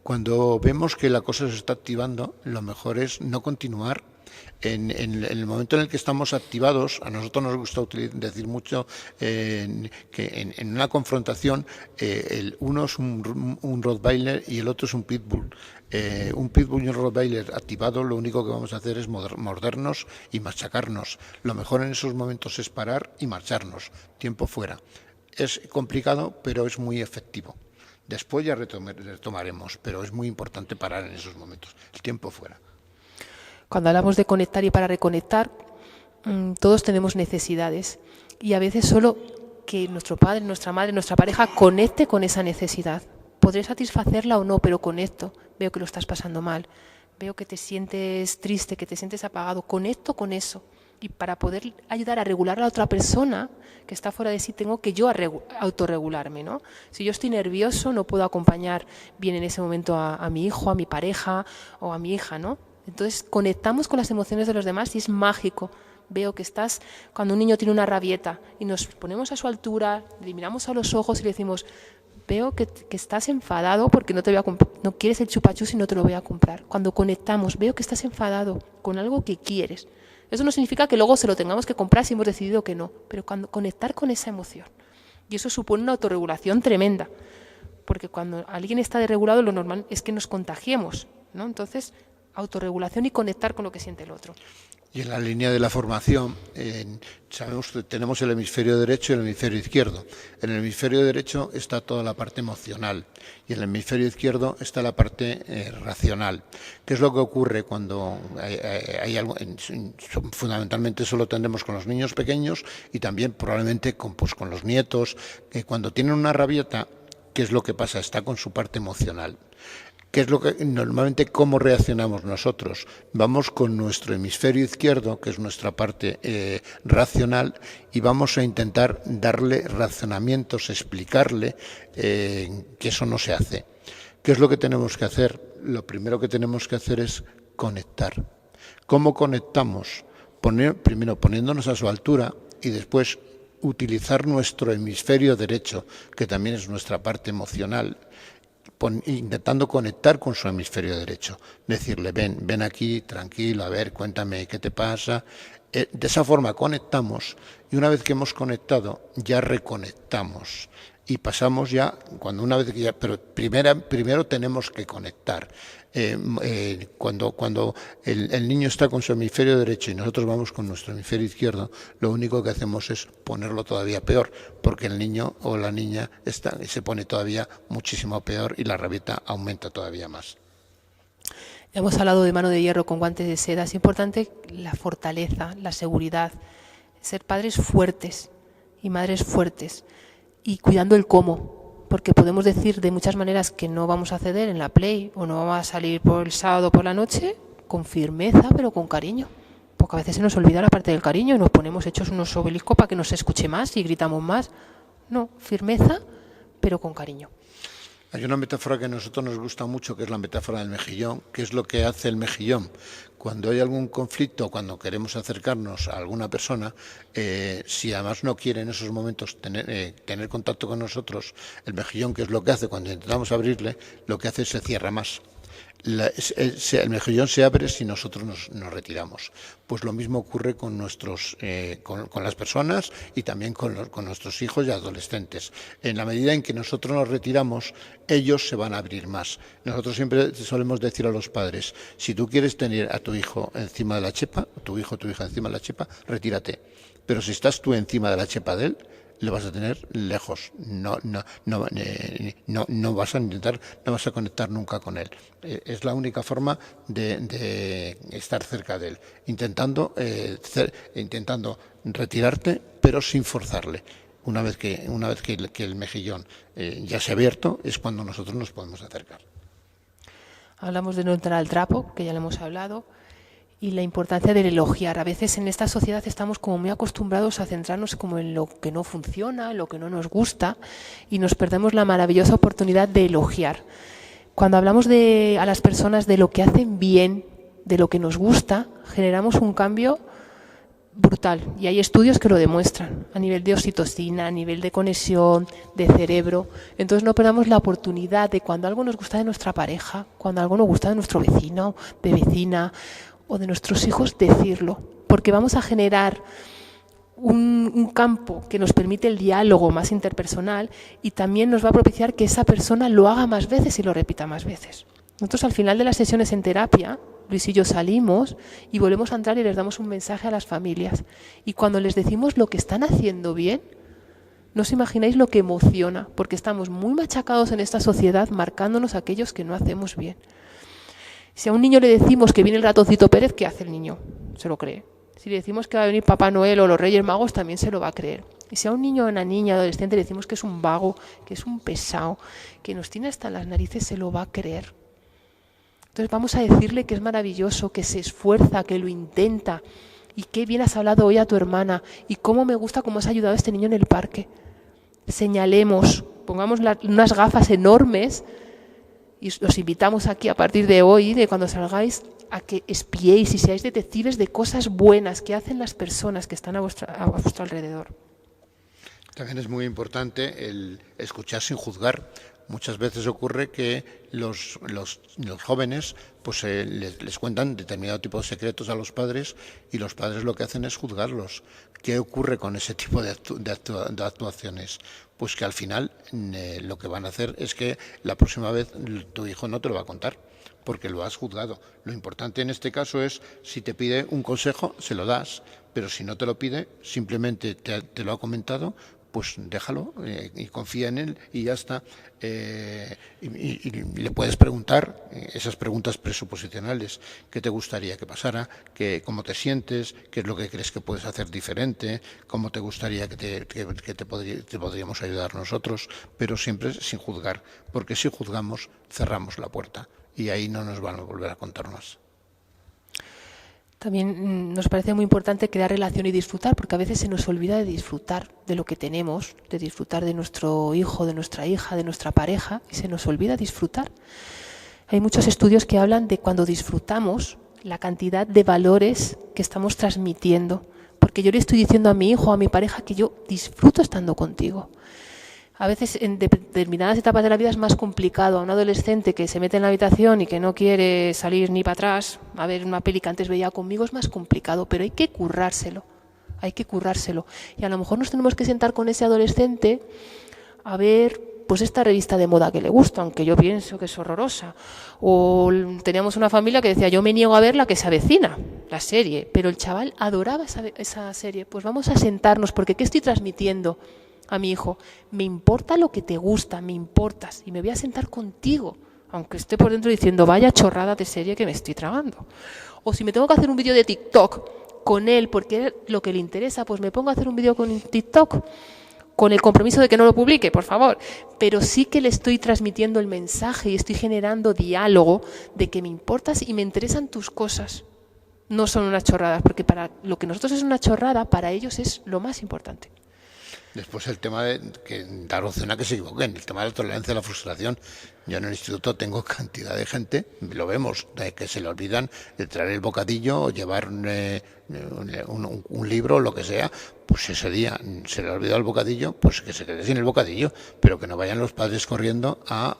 Cuando vemos que la cosa se está activando, lo mejor es no continuar. En el momento en el que estamos activados, a nosotros nos gusta decir mucho que en una confrontación uno es un Rottweiler y el otro es un Pitbull. Un Pitbull y un Rottweiler activado, lo único que vamos a hacer es mordernos y machacarnos. Lo mejor en esos momentos es parar y marcharnos, tiempo fuera. Es complicado, pero es muy efectivo. Después ya retomaremos, pero es muy importante parar en esos momentos, el tiempo fuera. Cuando hablamos de conectar y para reconectar, todos tenemos necesidades y a veces solo que nuestro padre, nuestra madre, nuestra pareja conecte con esa necesidad. Podré satisfacerla o no, pero conecto. Veo que lo estás pasando mal, veo que te sientes triste, que te sientes apagado. Conecto con eso. Y para poder ayudar a regular a la otra persona que está fuera de sí, tengo que yo autorregularme, ¿no? Si yo estoy nervioso, no puedo acompañar bien en ese momento a mi hijo, a mi pareja o a mi hija, ¿no? Entonces conectamos con las emociones de los demás y es mágico. Veo que cuando un niño tiene una rabieta y nos ponemos a su altura, le miramos a los ojos y le decimos, veo que estás enfadado porque no quieres el chupachus y no te lo voy a comprar. Cuando conectamos, veo que estás enfadado con algo que quieres. Eso no significa que luego se lo tengamos que comprar si hemos decidido que no, pero conectar con esa emoción. Y eso supone una autorregulación tremenda, porque cuando alguien está desregulado lo normal es que nos contagiemos, ¿no? Entonces, autorregulación y conectar con lo que siente el otro. Y en la línea de la formación, sabemos que tenemos el hemisferio derecho y el hemisferio izquierdo. En el hemisferio derecho está toda la parte emocional y en el hemisferio izquierdo está la parte racional. ¿Qué es lo que ocurre cuando hay algo? Fundamentalmente eso lo tendremos con los niños pequeños y también probablemente con los nietos. Cuando tienen una rabieta, ¿qué es lo que pasa? Está con su parte emocional. ¿Qué es lo que normalmente cómo reaccionamos nosotros? Vamos con nuestro hemisferio izquierdo, que es nuestra parte racional, y vamos a intentar darle razonamientos, explicarle que eso no se hace. ¿Qué es lo que tenemos que hacer? Lo primero que tenemos que hacer es conectar. ¿Cómo conectamos? Primero poniéndonos a su altura y después utilizar nuestro hemisferio derecho, que también es nuestra parte emocional, intentando conectar con su hemisferio derecho, decirle ven aquí, tranquilo, a ver, cuéntame qué te pasa. De esa forma conectamos y una vez que hemos conectado ya reconectamos y pasamos ya, cuando una vez que ya, pero primero tenemos que conectar. Cuando el niño está con su hemisferio derecho y nosotros vamos con nuestro hemisferio izquierdo, lo único que hacemos es ponerlo todavía peor, porque el niño o la niña se pone todavía muchísimo peor y la rabieta aumenta todavía más. Ya hemos hablado de mano de hierro con guantes de seda. Es importante la fortaleza, la seguridad, ser padres fuertes y madres fuertes y cuidando el cómo, porque podemos decir de muchas maneras que no vamos a ceder en la play o no vamos a salir por el sábado por la noche con firmeza pero con cariño, porque a veces se nos olvida la parte del cariño y nos ponemos hechos unos obeliscos para que nos escuche más y gritamos más. No, firmeza pero con cariño. Hay una metáfora que a nosotros nos gusta mucho, que es la metáfora del mejillón. ¿Qué es lo que hace el mejillón? Cuando hay algún conflicto, cuando queremos acercarnos a alguna persona, si además no quiere en esos momentos tener contacto con nosotros, el mejillón, ¿qué es lo que hace? Cuando intentamos abrirle, lo que hace es se cierra más. El mejillón se abre si nosotros nos retiramos. Pues lo mismo ocurre con con las personas y también con nuestros hijos y adolescentes. En la medida en que nosotros nos retiramos, ellos se van a abrir más. Nosotros siempre solemos decir a los padres, si tú quieres tener a tu hijo encima de la chepa, tu hijo o tu hija encima de la chepa, retírate. Pero si estás tú encima de la chepa de él, le vas a tener lejos, no vas a intentar, no vas a conectar nunca con él. Es la única forma de estar cerca de él, intentando retirarte, pero sin forzarle. Una vez que el mejillón ya se ha abierto, es cuando nosotros nos podemos acercar. Hablamos de no entrar al trapo, que ya lo hemos hablado, y la importancia del elogiar. A veces en esta sociedad estamos como muy acostumbrados a centrarnos como en lo que no funciona, en lo que no nos gusta, y nos perdemos la maravillosa oportunidad de elogiar. Cuando hablamos a las personas de lo que hacen bien, de lo que nos gusta, generamos un cambio brutal. Y hay estudios que lo demuestran, a nivel de oxitocina, a nivel de conexión, de cerebro. Entonces no perdamos la oportunidad de cuando algo nos gusta de nuestra pareja, cuando algo nos gusta de nuestro vecino, de vecina, o de nuestros hijos, decirlo, porque vamos a generar un campo que nos permite el diálogo más interpersonal y también nos va a propiciar que esa persona lo haga más veces y lo repita más veces. Nosotros al final de las sesiones en terapia, Luis y yo salimos y volvemos a entrar y les damos un mensaje a las familias. Y cuando les decimos lo que están haciendo bien, no os imagináis lo que emociona, porque estamos muy machacados en esta sociedad marcándonos a aquellos que no hacemos bien. Si a un niño le decimos que viene el ratoncito Pérez, ¿qué hace el niño? Se lo cree. Si le decimos que va a venir Papá Noel o los Reyes Magos, también se lo va a creer. Y si a un niño o una niña adolescente le decimos que es un vago, que es un pesado, que nos tiene hasta las narices, se lo va a creer. Entonces vamos a decirle que es maravilloso, que se esfuerza, que lo intenta. Y qué bien has hablado hoy a tu hermana. Y cómo me gusta cómo has ayudado a este niño en el parque. Señalemos, pongamos unas gafas enormes. Y os invitamos aquí a partir de hoy, de cuando salgáis, a que espiéis y seáis detectives de cosas buenas que hacen las personas que están a vuestro alrededor. También es muy importante el escuchar sin juzgar. Muchas veces ocurre que los jóvenes pues les cuentan determinado tipo de secretos a los padres y los padres lo que hacen es juzgarlos. ¿Qué ocurre con ese tipo de actuaciones? Pues que al final lo que van a hacer es que la próxima vez tu hijo no te lo va a contar, porque lo has juzgado. Lo importante en este caso es, si te pide un consejo, se lo das, pero si no te lo pide, simplemente te lo ha comentado, pues déjalo y confía en él y ya está. Y le puedes preguntar esas preguntas presuposicionales: ¿qué te gustaría que pasara? ¿Cómo te sientes? ¿Qué es lo que crees que puedes hacer diferente? ¿Cómo te gustaría que te podríamos ayudar nosotros? Pero siempre sin juzgar, porque si juzgamos cerramos la puerta y ahí no nos van a volver a contar más. También nos parece muy importante crear relación y disfrutar, porque a veces se nos olvida de disfrutar de lo que tenemos, de disfrutar de nuestro hijo, de nuestra hija, de nuestra pareja, y se nos olvida disfrutar. Hay muchos estudios que hablan de cuando disfrutamos la cantidad de valores que estamos transmitiendo, porque yo le estoy diciendo a mi hijo o a mi pareja que yo disfruto estando contigo. A veces en determinadas etapas de la vida es más complicado. A un adolescente que se mete en la habitación y que no quiere salir ni para atrás a ver una peli que antes veía conmigo es más complicado, pero hay que currárselo. Y a lo mejor nos tenemos que sentar con ese adolescente a ver pues esta revista de moda que le gusta, aunque yo pienso que es horrorosa. O teníamos una familia que decía, yo me niego a ver La que se avecina, la serie, pero el chaval adoraba esa serie. Pues vamos a sentarnos, porque ¿qué estoy transmitiendo a mi hijo? Me importa lo que te gusta, me importas, y me voy a sentar contigo, aunque esté por dentro diciendo, vaya chorrada de serie que me estoy tragando. O si me tengo que hacer un vídeo de TikTok con él, porque es lo que le interesa, pues me pongo a hacer un vídeo con TikTok, con el compromiso de que no lo publique, por favor, pero sí que le estoy transmitiendo el mensaje y estoy generando diálogo de que me importas y me interesan tus cosas. No son unas chorradas, porque para lo que nosotros es una chorrada, para ellos es lo más importante. Después el tema de que dar opción a que se equivoquen, el tema de la tolerancia a la frustración. Yo en el instituto tengo cantidad de gente, lo vemos, de que se le olvidan de traer el bocadillo o llevar un libro o lo que sea. Pues ese día se le ha olvidado el bocadillo, pues que se quede sin el bocadillo, pero que no vayan los padres corriendo a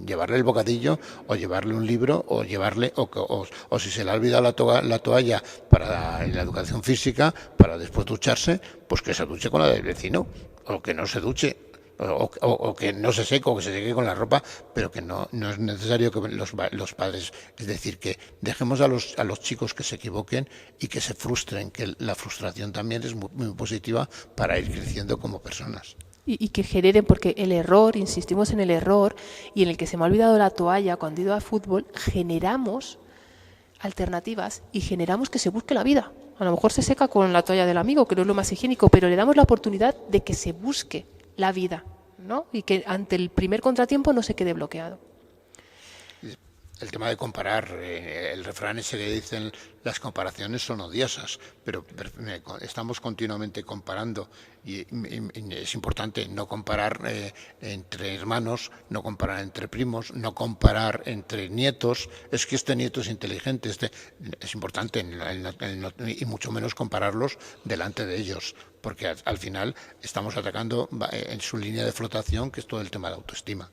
llevarle el bocadillo o llevarle un libro o llevarle o si se le ha olvidado la toalla para la educación física para después ducharse, pues que se duche con la del vecino o que no se duche. O que no se seque o que se seque con la ropa, pero que no es necesario que los padres, es decir, que dejemos a los chicos que se equivoquen y que se frustren, que la frustración también es muy positiva para ir creciendo como personas. Y que generen, porque el error, insistimos en el error, y en el que se me ha olvidado la toalla cuando he ido al fútbol, generamos alternativas y generamos que se busque la vida. A lo mejor se seca con la toalla del amigo, que no es lo más higiénico, pero le damos la oportunidad de que se busque la vida, ¿no? Y que ante el primer contratiempo no se quede bloqueado. El tema de comparar, el refrán ese que dicen las comparaciones son odiosas, pero estamos continuamente comparando y es importante no comparar entre hermanos, no comparar entre primos, no comparar entre nietos. Es que este nieto es inteligente, es importante y mucho menos compararlos delante de ellos, porque al final estamos atacando en su línea de flotación, que es todo el tema de autoestima.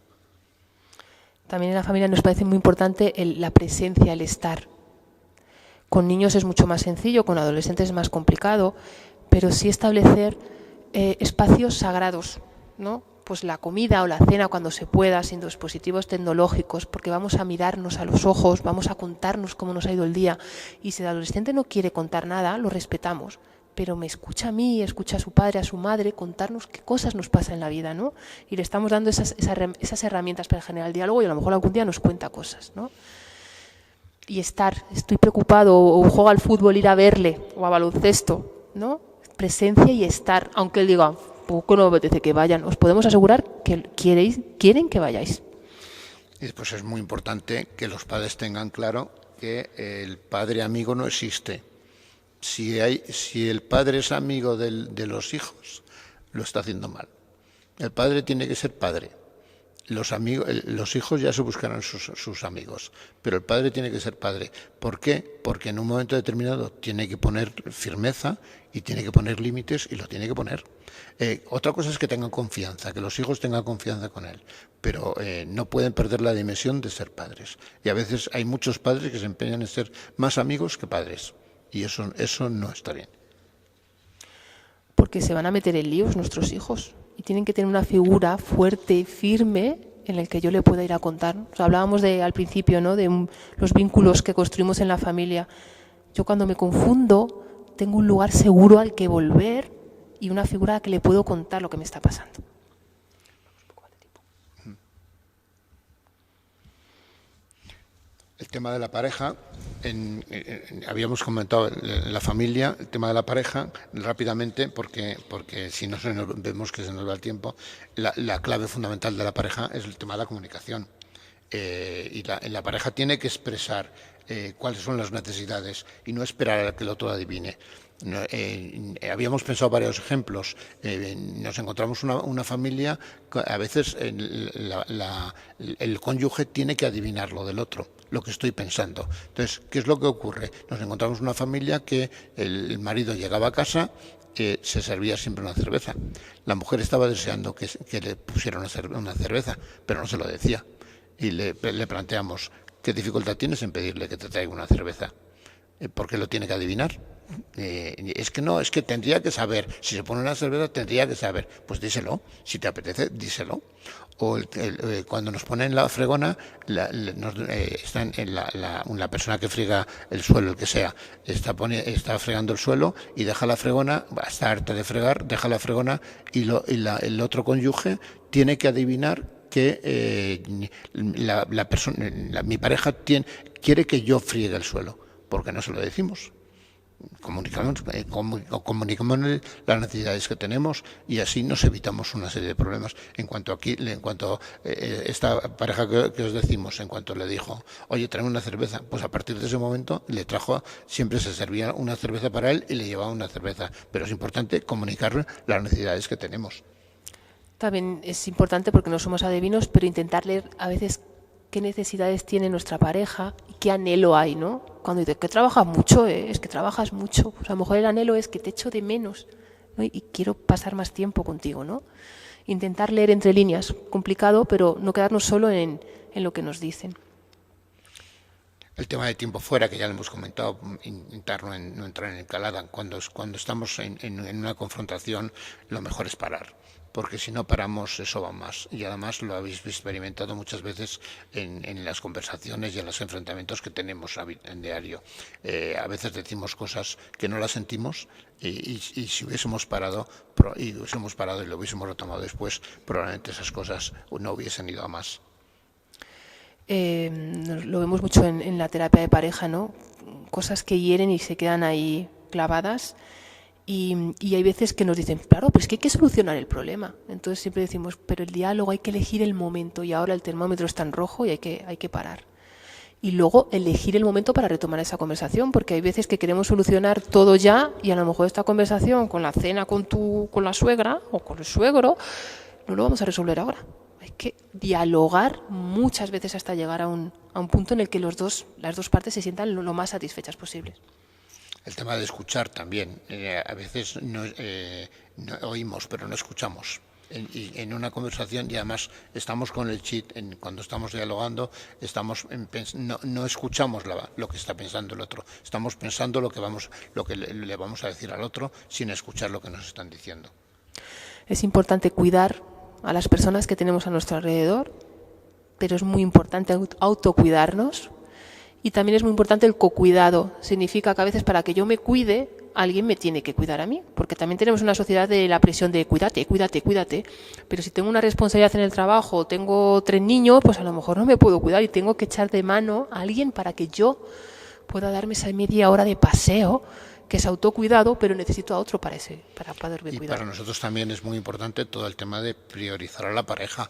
También en la familia nos parece muy importante la presencia, el estar. Con niños es mucho más sencillo, con adolescentes es más complicado, pero sí establecer espacios sagrados, ¿no? Pues la comida o la cena cuando se pueda, sin dispositivos tecnológicos, porque vamos a mirarnos a los ojos, vamos a contarnos cómo nos ha ido el día. Y si el adolescente no quiere contar nada, lo respetamos, pero me escucha a mí, escucha a su padre, a su madre, contarnos qué cosas nos pasa en la vida, ¿no? Y le estamos dando esas herramientas para generar el diálogo y a lo mejor algún día nos cuenta cosas, ¿no? Y estoy preocupado, o juego al fútbol, ir a verle, o a baloncesto, ¿no? Presencia y estar, aunque él diga, poco no me apetece que vayan, os podemos asegurar que quieren que vayáis. Y después es muy importante que los padres tengan claro que el padre amigo no existe. Si el padre es amigo de los hijos, lo está haciendo mal. El padre tiene que ser padre. Los hijos ya se buscarán sus amigos, pero el padre tiene que ser padre. ¿Por qué? Porque en un momento determinado tiene que poner firmeza y tiene que poner límites y lo tiene que poner. Otra cosa es que tengan confianza, que los hijos tengan confianza con él, pero no pueden perder la dimensión de ser padres. Y a veces hay muchos padres que se empeñan en ser más amigos que padres. Y eso no está bien. Porque se van a meter en líos nuestros hijos y tienen que tener una figura fuerte, firme, en el que yo le pueda ir a contar. O sea, hablábamos al principio, ¿no? De los vínculos que construimos en la familia. Yo cuando me confundo tengo un lugar seguro al que volver y una figura a la que le puedo contar lo que me está pasando. El tema de la pareja, habíamos comentado en la familia, el tema de la pareja, rápidamente, porque si no vemos que se nos va el tiempo, la clave fundamental de la pareja es el tema de la comunicación. Y la pareja tiene que expresar cuáles son las necesidades y no esperar a que el otro adivine. Habíamos pensado varios ejemplos. Nos encontramos una familia, a veces el cónyuge tiene que adivinar lo del otro, lo que estoy pensando. Entonces, ¿qué es lo que ocurre? Nos encontramos una familia que el marido llegaba a casa, se servía siempre una cerveza. La mujer estaba deseando que le pusiera una cerveza, pero no se lo decía. Y le planteamos, ¿qué dificultad tienes en pedirle que te traiga una cerveza? ¿Por qué lo tiene que adivinar? Es que no, es que tendría que saber. Si se pone una cerveza, tendría que saber. Pues díselo. Si te apetece, díselo. O cuando nos ponen la fregona, están la persona que friega el suelo, el que sea, está fregando el suelo y deja la fregona, está harta de fregar, deja la fregona y el otro cónyuge tiene que adivinar que mi pareja quiere que yo friegue el suelo, porque no se lo decimos. Comunicamos las necesidades que tenemos y así nos evitamos una serie de problemas. En cuanto esta pareja que os decimos, en cuanto le dijo, oye, tráeme una cerveza, pues a partir de ese momento le trajo, siempre se servía una cerveza para él y le llevaba una cerveza. Pero es importante comunicar las necesidades que tenemos. También es importante, porque no somos adivinos, pero intentar leer a veces qué necesidades tiene nuestra pareja y qué anhelo hay, ¿no? Cuando dices que trabajas mucho, es que trabajas mucho. Pues a lo mejor el anhelo es que te echo de menos, ¿no? Y quiero pasar más tiempo contigo, ¿no? Intentar leer entre líneas, complicado, pero no quedarnos solo en lo que nos dicen. El tema de tiempo fuera, que ya lo hemos comentado, intentar no entrar en escalada. Cuando estamos en una confrontación, lo mejor es parar. Porque si no paramos, eso va más. Y además lo habéis experimentado muchas veces en las conversaciones y en los enfrentamientos que tenemos en diario. A veces decimos cosas que no las sentimos y si hubiésemos parado y lo hubiésemos retomado después, probablemente esas cosas no hubiesen ido a más. Lo vemos mucho en la terapia de pareja, ¿no? Cosas que hieren y se quedan ahí clavadas. Y hay veces que nos dicen, claro, pues que hay que solucionar el problema. Entonces siempre decimos, pero el diálogo hay que elegir el momento y ahora el termómetro está en rojo y hay que parar. Y luego elegir el momento para retomar esa conversación, porque hay veces que queremos solucionar todo ya y a lo mejor esta conversación con la cena con la suegra o con el suegro no lo vamos a resolver ahora. Hay que dialogar muchas veces hasta llegar a un punto en el que las dos partes se sientan lo más satisfechas posibles. El tema de escuchar también. A veces no oímos, pero no escuchamos. En una conversación, y además estamos con el chip, cuando estamos dialogando, no escuchamos lo que está pensando el otro. Estamos pensando lo que le vamos a decir al otro sin escuchar lo que nos están diciendo. Es importante cuidar a las personas que tenemos a nuestro alrededor, pero es muy importante autocuidarnos. Y también es muy importante el cocuidado. Significa que a veces para que yo me cuide, alguien me tiene que cuidar a mí. Porque también tenemos una sociedad de la presión de cuídate. Pero si tengo una responsabilidad en el trabajo, o tengo 3 niños, pues a lo mejor no me puedo cuidar y tengo que echar de mano a alguien para que yo pueda darme esa media hora de paseo, que es autocuidado, pero necesito a otro para poderme cuidar. Y para nosotros también es muy importante todo el tema de priorizar a la pareja.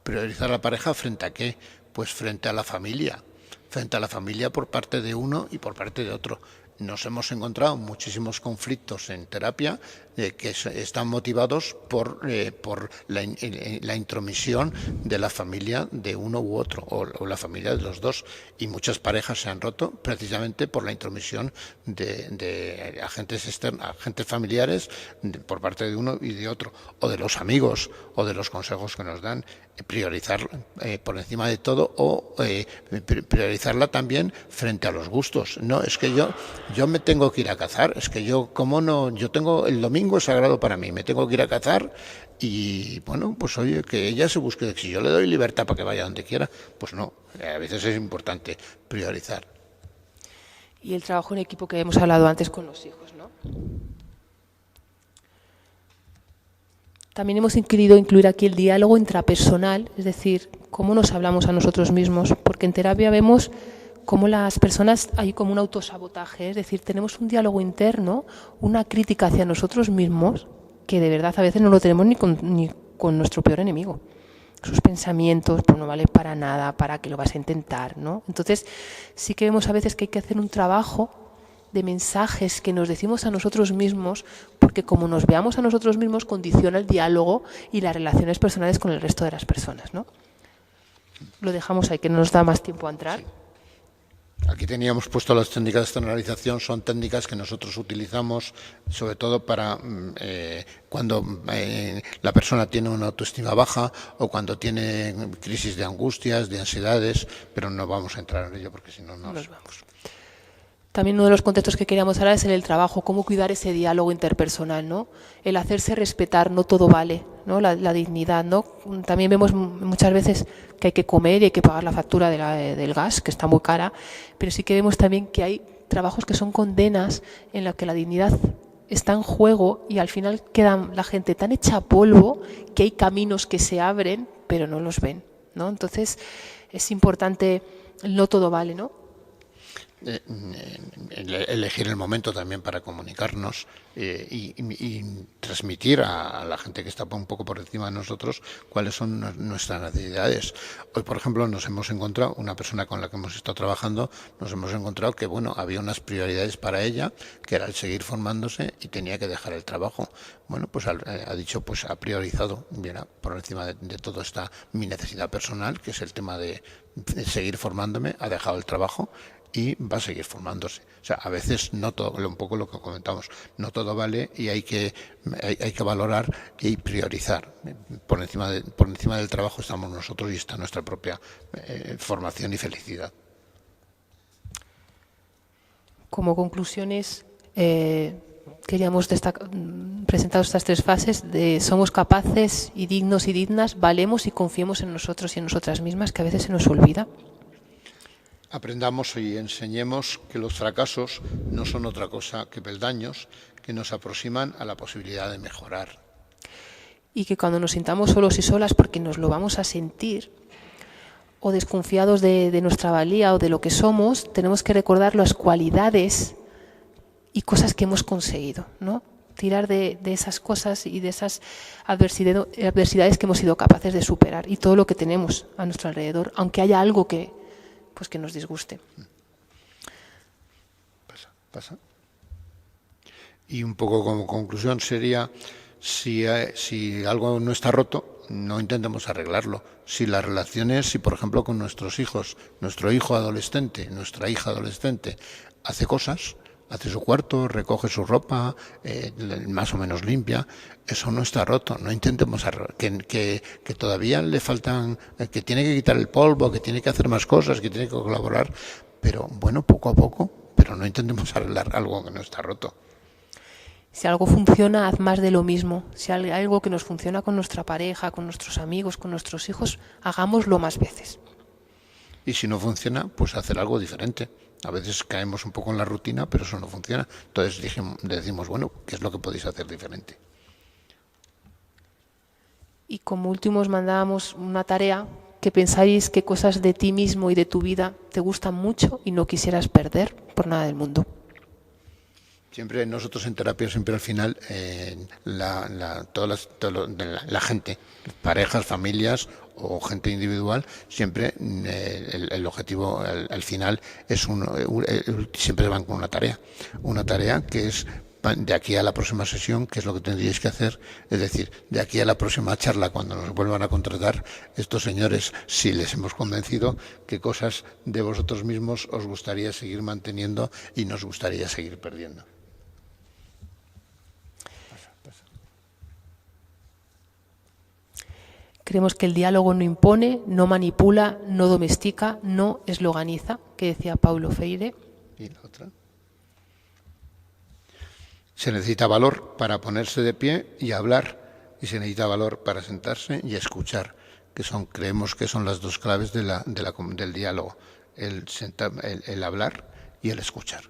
¿Priorizar a la pareja frente a qué? Pues frente a la familia. Frente a la familia por parte de uno y por parte de otro. Nos hemos encontrado muchísimos conflictos en terapia que están motivados por la intromisión de la familia de uno u otro o la familia de los dos, y muchas parejas se han roto precisamente por la intromisión de agentes externos, agentes familiares por parte de uno y de otro, o de los amigos o de los consejos que nos dan. Priorizar por encima de todo, o priorizarla también frente a los gustos. No, es que yo me tengo que ir a cazar, es que yo tengo el domingo es sagrado para mí, me tengo que ir a cazar y bueno, pues oye, que ella se busque. Si yo le doy libertad para que vaya donde quiera, pues no, a veces es importante priorizar. Y el trabajo en equipo que hemos hablado antes con los hijos, ¿no? También hemos querido incluir aquí el diálogo intrapersonal, es decir, cómo nos hablamos a nosotros mismos, porque en terapia vemos cómo las personas hay como un autosabotaje, es decir, tenemos un diálogo interno, una crítica hacia nosotros mismos, que de verdad a veces no lo tenemos ni con nuestro peor enemigo. Sus pensamientos pues no valen para nada, para que lo vas a intentar, ¿no? Entonces sí que vemos a veces que hay que hacer un trabajo de mensajes que nos decimos a nosotros mismos, porque como nos veamos a nosotros mismos condiciona el diálogo y las relaciones personales con el resto de las personas, ¿no? Lo dejamos ahí, que no nos da más tiempo a entrar. Sí. Aquí teníamos puesto las técnicas de externalización. Son técnicas que nosotros utilizamos sobre todo para cuando la persona tiene una autoestima baja o cuando tiene crisis de angustias, de ansiedades, pero no vamos a entrar en ello porque si no nos vamos. También uno de los contextos que queríamos hablar es en el trabajo, cómo cuidar ese diálogo interpersonal, ¿no? El hacerse respetar, no todo vale, ¿no? La dignidad, ¿no? También vemos muchas veces que hay que comer y hay que pagar la factura del gas, que está muy cara, pero sí que vemos también que hay trabajos que son condenas en las que la dignidad está en juego y al final queda la gente tan hecha a polvo que hay caminos que se abren pero no los ven, ¿no? Entonces es importante, no todo vale, ¿no? Elegir el momento también para comunicarnos y transmitir a la gente que está un poco por encima de nosotros cuáles son nuestras necesidades. Hoy, por ejemplo, nos hemos encontrado, una persona con la que hemos estado trabajando, nos hemos encontrado que, bueno, había unas prioridades para ella, que era el seguir formándose y tenía que dejar el trabajo. Bueno, pues ha dicho, pues ha priorizado, bien, por encima de todo está mi necesidad personal, que es el tema de seguir formándome, ha dejado el trabajo y va a seguir formándose. O sea, a veces no todo, un poco lo que comentamos, no todo vale y hay que valorar y priorizar. Por encima del trabajo estamos nosotros y está nuestra propia formación y felicidad. Como conclusiones, queríamos presentar estas 3 fases de somos capaces y dignos y dignas, valemos y confiemos en nosotros y en nosotras mismas, que a veces se nos olvida. Aprendamos y enseñemos que los fracasos no son otra cosa que peldaños que nos aproximan a la posibilidad de mejorar. Y que cuando nos sintamos solos y solas, porque nos lo vamos a sentir, o desconfiados de nuestra valía o de lo que somos, tenemos que recordar las cualidades y cosas que hemos conseguido, ¿no? Tirar de esas cosas y de esas adversidades que hemos sido capaces de superar y todo lo que tenemos a nuestro alrededor, aunque haya algo que nos disguste. Pasa. Y un poco como conclusión sería, si algo no está roto, no intentemos arreglarlo. Si las relaciones, si por ejemplo con nuestros hijos, nuestro hijo adolescente, nuestra hija adolescente, hace cosas, hace su cuarto, recoge su ropa, más o menos limpia, eso no está roto. No intentemos que todavía le faltan, que tiene que quitar el polvo, que tiene que hacer más cosas, que tiene que colaborar, pero bueno, poco a poco, pero no intentemos arreglar algo que no está roto. Si algo funciona, haz más de lo mismo. Si hay algo que nos funciona con nuestra pareja, con nuestros amigos, con nuestros hijos, hagámoslo más veces. Y si no funciona, pues hacer algo diferente. A veces caemos un poco en la rutina, pero eso no funciona. Entonces decimos, bueno, ¿qué es lo que podéis hacer diferente? Y como último os mandábamos una tarea, que pensáis qué cosas de ti mismo y de tu vida te gustan mucho y no quisieras perder por nada del mundo. Siempre nosotros en terapia, siempre al final, la gente, parejas, familias o gente individual, siempre el objetivo al final es siempre van con una tarea que es de aquí a la próxima sesión, qué es lo que tendríais que hacer, es decir, de aquí a la próxima charla, cuando nos vuelvan a contratar estos señores, si les hemos convencido, qué cosas de vosotros mismos os gustaría seguir manteniendo y nos gustaría seguir perdiendo. Creemos que el diálogo no impone, no manipula, no domestica, no esloganiza, que decía Paulo Freire. ¿Y la otra? Se necesita valor para ponerse de pie y hablar, y se necesita valor para sentarse y escuchar, creemos que son las 2 claves del diálogo, el hablar y el escuchar.